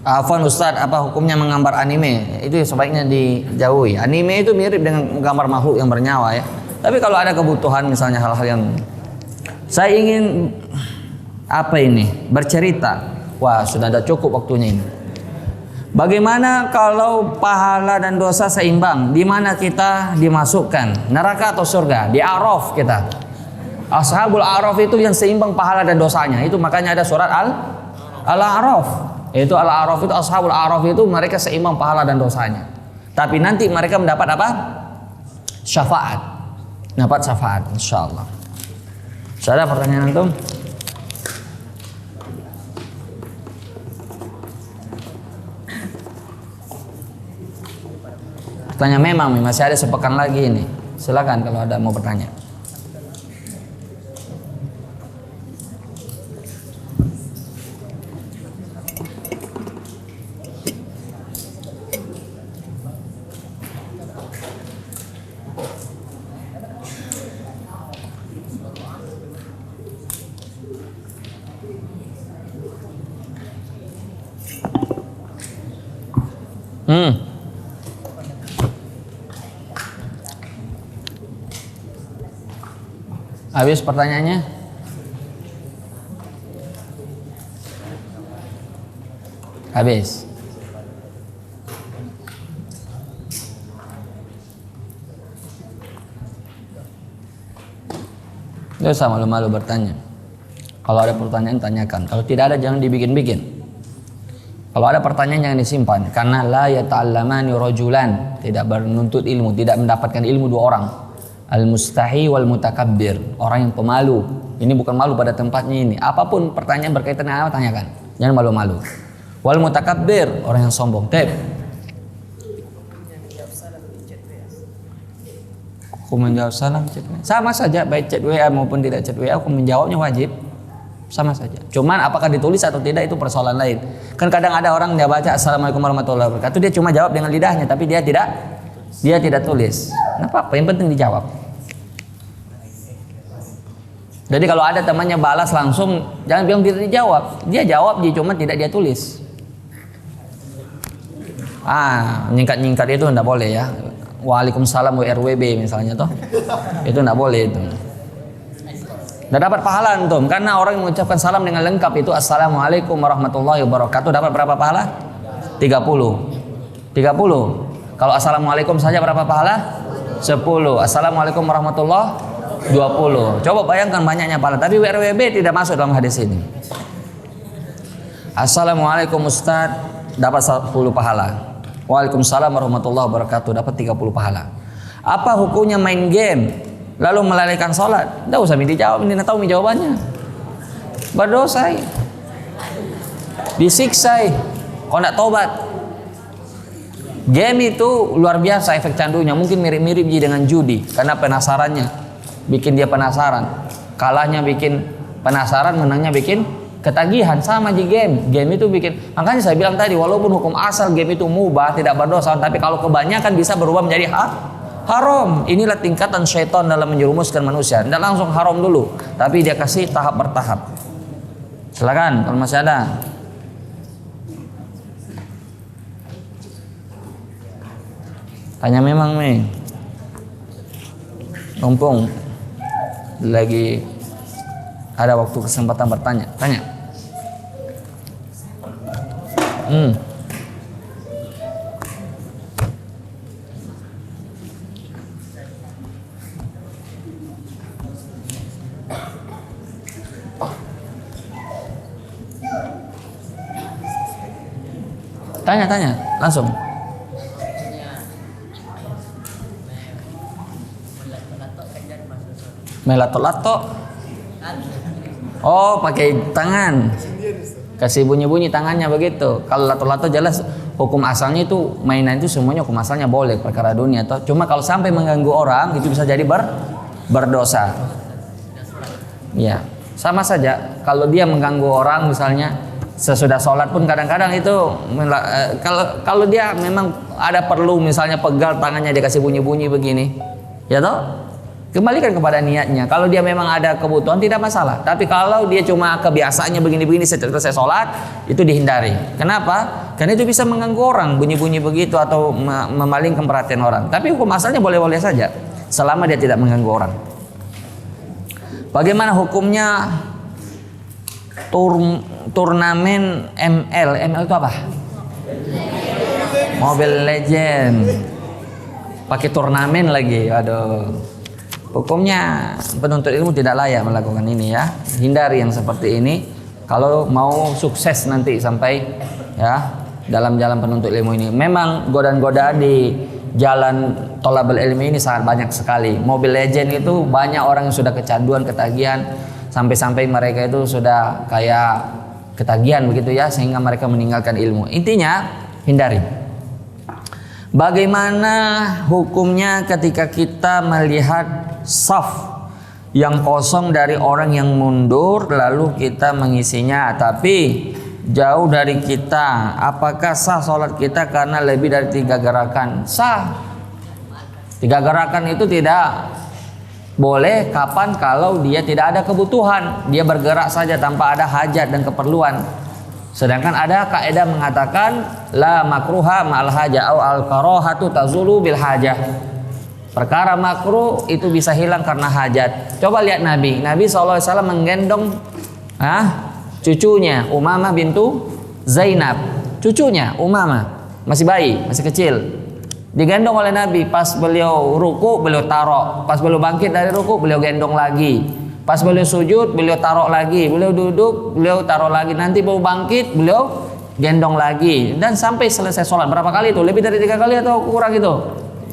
Afwan Ustadz, apa hukumnya menggambar anime? Itu sebaiknya dijauhi. Anime itu mirip dengan gambar makhluk yang bernyawa ya. Tapi kalau ada kebutuhan misalnya hal-hal yang saya ingin bercerita. Wah, sudah ada cukup waktunya ini. Bagaimana kalau pahala dan dosa seimbang? Di mana kita dimasukkan? Neraka atau surga? Di A'raf kita. Ashabul A'raf itu yang seimbang pahala dan dosanya. Itu makanya ada surat Al-A'raf. Itu Al-A'raf itu, Ashabul A'raf itu mereka seimbang pahala dan dosanya. Tapi nanti mereka mendapat apa? Syafaat. Dapat syafaat insyaallah. Ada pertanyaan antum? Pertanyaan memang masih ada sepekan lagi ini. Silakan kalau ada mau bertanya. Habis pertanyaannya? Habis. Tidak usah malu-malu bertanya. Kalau ada pertanyaan tanyakan. Kalau tidak ada jangan dibikin-bikin. Kalau ada pertanyaan jangan disimpan. Karena la yata'allamani rajulan, tidak menuntut ilmu, tidak mendapatkan ilmu 2 orang. Al-mustahi wal mutakabbir, orang yang pemalu. Ini bukan malu pada tempatnya ini. Apapun pertanyaan berkaitan dengan apa tanyakan. Jangan malu-malu. Wal mutakabbir, orang yang sombong. Aku menjawab salam chat WA. Sama saja baik chat WA maupun tidak chat WA, aku menjawabnya wajib. Sama saja. Cuman apakah ditulis atau tidak itu persoalan lain. Kan kadang ada orang dia baca Assalamualaikum warahmatullahi wabarakatuh, dia cuma jawab dengan lidahnya tapi dia tidak tulis. Nah, apa yang penting dijawab. Jadi kalau ada temannya balas langsung, jangan bilang tidak dijawab. Dia jawab, dia cuma tidak dia tulis. Nyingkat-nyingkat itu enggak boleh ya. Waalaikumsalam WRWB misalnya toh. Itu enggak boleh itu. Enggak dapat pahala antum karena orang yang mengucapkan salam dengan lengkap itu Assalamualaikum warahmatullahi wabarakatuh dapat berapa pahala? 30. Kalau Assalamualaikum saja berapa pahala? 10. Assalamualaikum warahmatullahi 20. Coba bayangkan banyaknya pahala. Tapi WRWB tidak masuk dalam hadis ini. Assalamualaikum Ustaz, dapat 10 pahala. Waalaikumsalam warahmatullahi wabarakatuh, dapat 30 pahala. Apa hukumnya main game lalu melalaikan sholat? Tidak usah dijawab, ini tahu jawabannya. Berdosa, disiksa kalau tidak tobat. Game itu luar biasa efek candunya, mungkin mirip-mirip dengan judi karena penasarannya, bikin dia penasaran. Kalahnya bikin penasaran, menangnya bikin ketagihan. Sama di game. Game itu bikin, makanya saya bilang tadi, walaupun hukum asal game itu mubah, tidak berdosa, tapi kalau kebanyakan bisa berubah menjadi haram. Inilah tingkatan syaitan dalam menjerumuskan manusia. Tidak langsung haram dulu, tapi dia kasih tahap bertahap. Silakan kalau masih ada. Tanya memang nih, mumpung lagi ada waktu kesempatan bertanya, tanya. Tanya langsung. Melato-lato. Oh, pakai tangan. Kasih bunyi-bunyi tangannya begitu. Kalau lato-lato jelas hukum asalnya itu, mainan itu semuanya hukum asalnya boleh, perkara dunia toh. Cuma kalau sampai mengganggu orang itu bisa jadi berdosa. Ya, sama saja. Kalau dia mengganggu orang misalnya sesudah sholat pun kadang-kadang itu kalau dia memang ada perlu misalnya pegal tangannya dia kasih bunyi-bunyi begini. Ya toh? Kembalikan kepada niatnya. Kalau dia memang ada kebutuhan tidak masalah. Tapi kalau dia cuma kebiasaannya begini-begini setelah selesai sholat, itu dihindari. Kenapa? Karena itu bisa mengganggu orang, bunyi-bunyi begitu atau memalingkan perhatian orang. Tapi hukum asalnya boleh-boleh saja, selama dia tidak mengganggu orang. Bagaimana hukumnya turnamen ML? ML itu apa? Mobile Legend. Pakai turnamen lagi, aduh. Hukumnya penuntut ilmu tidak layak melakukan ini ya. Hindari yang seperti ini kalau mau sukses nanti sampai ya dalam jalan penuntut ilmu ini. Memang godaan-godaan di jalan thalabul ilmi ini sangat banyak sekali. Mobile Legend itu banyak orang yang sudah kecanduan, ketagihan, sampai-sampai mereka itu sudah kayak ketagihan begitu ya, sehingga mereka meninggalkan ilmu. Intinya hindari. Bagaimana hukumnya ketika kita melihat saf yang kosong dari orang yang mundur lalu kita mengisinya tapi jauh dari kita? Apakah sah sholat kita karena lebih dari 3 gerakan? Sah. 3 gerakan itu tidak boleh kapan? Kalau dia tidak ada kebutuhan, dia bergerak saja tanpa ada hajat dan keperluan. Sedangkan ada kaidah mengatakan la makruha ma'al hajah au al karahatu tazulu bil hajah. Perkara makruh itu bisa hilang karena hajat. Coba lihat Nabi SAW menggendong cucunya Umamah bintu Zainab. Cucunya Umamah masih bayi, masih kecil. Digendong oleh Nabi, pas beliau ruku beliau taruh, pas beliau bangkit dari ruku beliau gendong lagi. Pas beliau sujud, beliau taruh lagi. Beliau duduk, beliau taruh lagi. Nanti beliau bangkit, beliau gendong lagi. Dan sampai selesai sholat. Berapa kali itu? Lebih dari 3 kali atau kurang itu?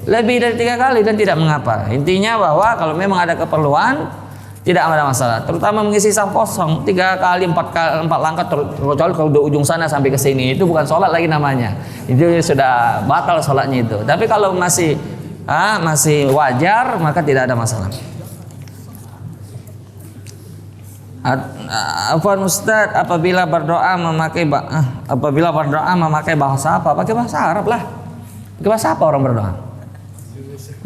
Lebih dari 3 kali dan tidak mengapa. Intinya bahwa kalau memang ada keperluan, tidak ada masalah. Terutama mengisi saf kosong 3 kali, 4 langkah. Kecuali kalau di ujung sana sampai ke sini. Itu bukan sholat lagi namanya. Itu sudah batal sholatnya itu. Tapi kalau masih wajar, maka tidak ada masalah. Afwan Ustaz, apabila berdoa memakai bahasa apa? Pakai bahasa Arab lah. Pakai bahasa apa orang berdoa?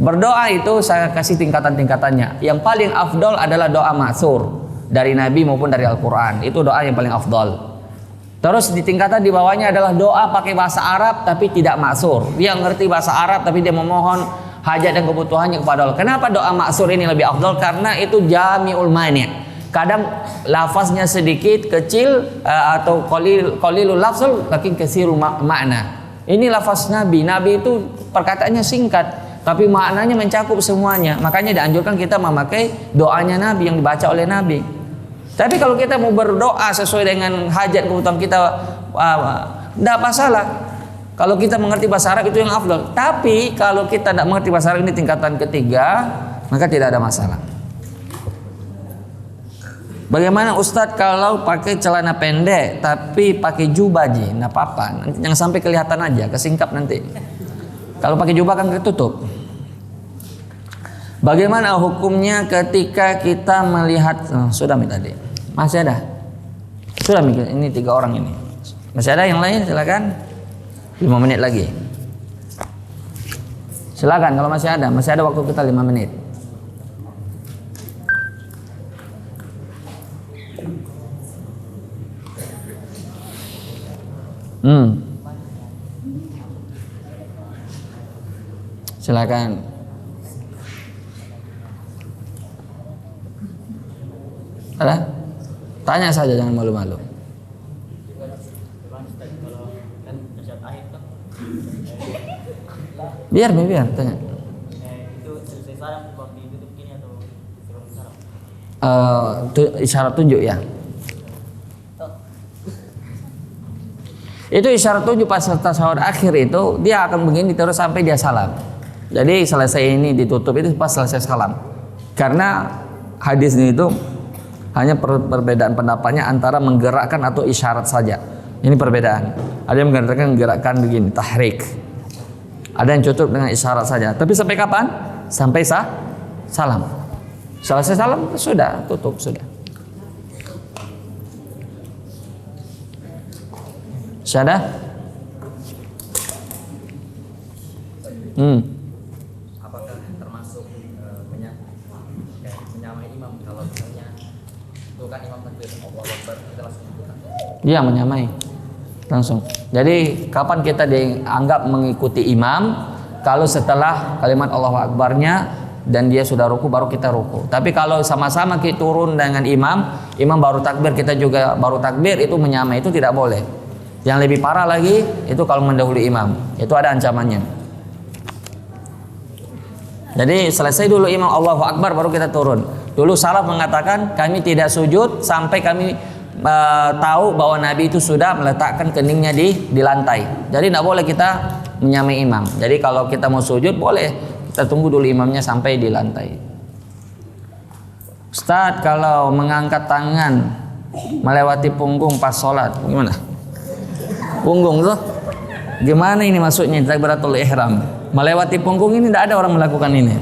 Berdoa itu saya kasih tingkatan-tingkatannya. Yang paling afdol adalah doa ma'tsur dari Nabi maupun dari Al-Qur'an. Itu doa yang paling afdol. Terus di tingkatan di bawahnya adalah doa pakai bahasa Arab tapi tidak ma'tsur. Dia ngerti bahasa Arab tapi dia memohon hajat dan kebutuhannya kepada Allah. Kenapa doa ma'tsur ini lebih afdol? Karena itu jami'ul mani'. Kadang lafaznya sedikit kecil atau qalilul lafzul lakin katsirul makna. Ini lafaz Nabi. Nabi itu perkataannya singkat tapi maknanya mencakup semuanya. Makanya dianjurkan kita memakai doanya Nabi yang dibaca oleh Nabi. Tapi kalau kita mau berdoa sesuai dengan hajat kebutuhan kita, tidak masalah. Kalau kita mengerti bahasa Arab itu yang afdal. Tapi kalau kita tidak mengerti bahasa Arab, ini tingkatan ketiga, maka tidak ada masalah. Bagaimana Ustadz kalau pakai celana pendek tapi pakai jubah ji? Nggak apa-apa, jangan sampai kelihatan aja, kesingkap nanti. Kalau pakai jubah kan ketutup. Bagaimana hukumnya ketika kita melihat sudah tadi? Masih ada? Sudah mikir ini 3 orang ini. Masih ada yang lain? Silakan. 5 menit lagi. Silakan kalau masih ada waktu kita 5 menit. Silakan. Ada? Tanya saja, jangan malu-malu. Biar tanya. Isyarat tunjuk ya. Itu isyarat tunjuk pas tasawuf akhir itu dia akan begini terus sampai dia salam. Jadi selesai ini ditutup itu pas selesai salam. Karena hadis ini itu hanya perbedaan pendapatnya antara menggerakkan atau isyarat saja. Ini perbedaan. Ada yang menggerakkan gerakan begini, tahrik. Ada yang cukup dengan isyarat saja. Tapi sampai kapan? Sampai salam. Selesai salam sudah tutup sudah. Sudah? Apakah termasuk menyamai imam kalau misalnya itu kan imam takbir Allahu Akbar kita langsung ikutan? Iya, menyamai langsung. Jadi kapan kita dianggap mengikuti imam? Kalau setelah kalimat Allahu Akbarnya dan dia sudah ruku baru kita ruku. Tapi kalau sama-sama kita turun dengan imam baru takbir, kita juga baru takbir, itu menyamai, itu tidak boleh. Yang lebih parah lagi itu kalau mendahului imam, itu ada ancamannya. Jadi selesai dulu imam Allahu Akbar baru kita turun. Dulu salaf mengatakan kami tidak sujud sampai kami tahu bahwa Nabi itu sudah meletakkan keningnya di lantai. Jadi tidak boleh kita menyamai imam. Jadi kalau kita mau sujud boleh, kita tunggu dulu imamnya sampai di lantai. Ustadz, kalau mengangkat tangan melewati punggung pas sholat gimana? Punggung tuh gimana ini maksudnya? Takbiratul ihram melewati punggung ini tidak ada orang melakukan ini.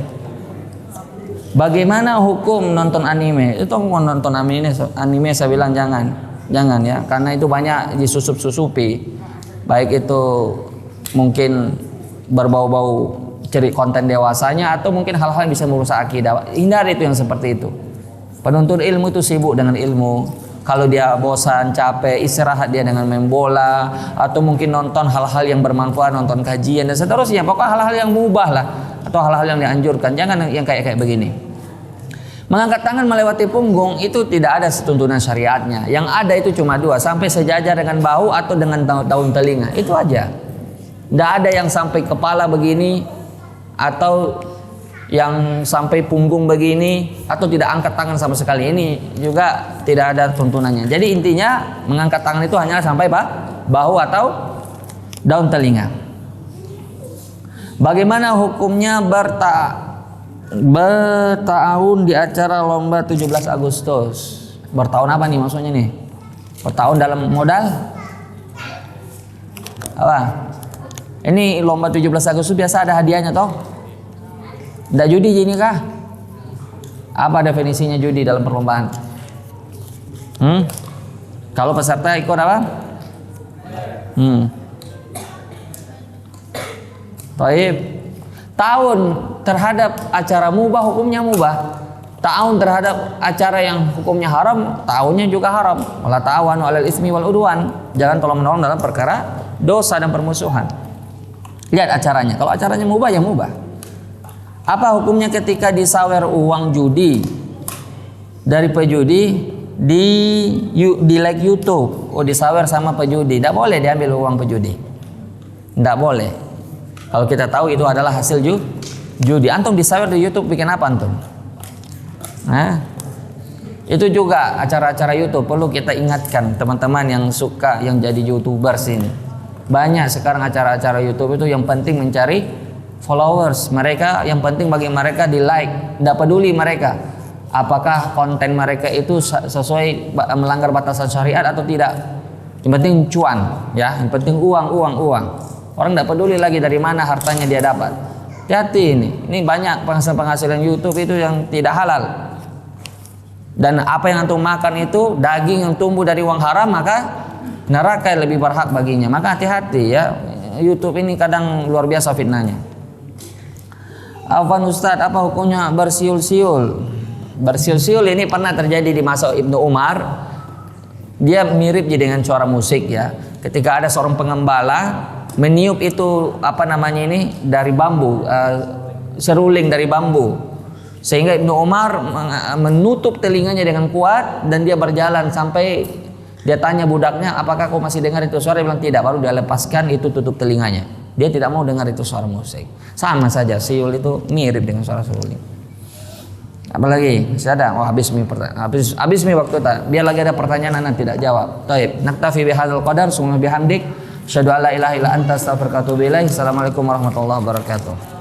Bagaimana hukum nonton anime? Itu mau nonton anime saya bilang jangan ya, karena itu banyak disusup-susupi. Baik itu mungkin berbau-bau cari konten dewasanya atau mungkin hal-hal yang bisa merusak akidah. Hindari itu yang seperti itu. Penuntut ilmu itu sibuk dengan ilmu. Kalau dia bosan, capek, istirahat dia dengan main bola atau mungkin nonton hal-hal yang bermanfaat, nonton kajian dan seterusnya. Pokoknya hal-hal yang mubah lah atau hal-hal yang dianjurkan. Jangan yang kayak begini. Mengangkat tangan melewati punggung itu tidak ada tuntunan syariatnya. Yang ada itu cuma 2, sampai sejajar dengan bahu atau dengan daun telinga. Itu aja. Tidak ada yang sampai kepala begini atau yang sampai punggung begini atau tidak angkat tangan sama sekali. Ini juga tidak ada tuntunannya. Jadi intinya mengangkat tangan itu hanya sampai bahu atau daun telinga. Bagaimana hukumnya bertahun di acara lomba 17 Agustus? Bertahun apa nih maksudnya nih? Bertahun dalam modal? Apa? Ini lomba 17 Agustus biasa ada hadiahnya toh? Tidak judi ini kah? Apa definisinya judi dalam perlombaan? Kalau peserta ikut apa? Baik. Tahun terhadap acara mubah hukumnya mubah. Tahun terhadap acara yang hukumnya haram, tahunnya juga haram. Wala ta'awanu 'alal ismi wal udwan. Jangan tolong-menolong dalam perkara dosa dan permusuhan. Lihat acaranya. Kalau acaranya mubah ya mubah. Apa hukumnya ketika disawer uang judi dari pejudi di like YouTube? Oh, disawer sama pejudi. Tidak boleh diambil uang pejudi. Tidak boleh. Kalau kita tahu itu adalah hasil judi. Antum disawer di YouTube bikin apa antum? Itu juga acara-acara YouTube perlu kita ingatkan teman-teman yang suka yang jadi YouTubers ini. Banyak sekarang acara-acara YouTube itu yang penting mencari followers. Mereka yang penting bagi mereka di like, tidak peduli mereka apakah konten mereka itu sesuai melanggar batasan syariat atau tidak. Yang penting cuan, ya. Yang penting uang. Orang tidak peduli lagi dari mana hartanya dia dapat. Hati-hati ini. Ini banyak penghasilan YouTube itu yang tidak halal. Dan apa yang antum makan itu daging yang tumbuh dari uang haram, maka neraka yang lebih berhak baginya. Maka hati-hati ya. YouTube ini kadang luar biasa fitnahnya. Afwan Ustadz, apa hukumnya bersiul-siul? Bersiul-siul ini pernah terjadi di masa Ibnu Umar. Dia mirip dengan suara musik ya. Ketika ada seorang pengembala meniup itu dari bambu, seruling dari bambu, sehingga Ibnu Umar menutup telinganya dengan kuat dan dia berjalan sampai dia tanya budaknya, apakah kau masih dengar itu suara? Dia bilang tidak. Baru dia lepaskan itu, tutup telinganya. Dia tidak mau dengar itu suara musik. Sama saja, siul itu mirip dengan suara seruling. Apalagi masih ada? Oh, habis mi waktu tak. Biar lagi ada pertanyaan anak tidak jawab. Taib. Naktafi bihadzal qadar. Subhanaka bihamdik. Asyhadu an la ilaha illa anta astaghfiruka wa atubu ilaik. Assalamualaikum warahmatullahi wabarakatuh.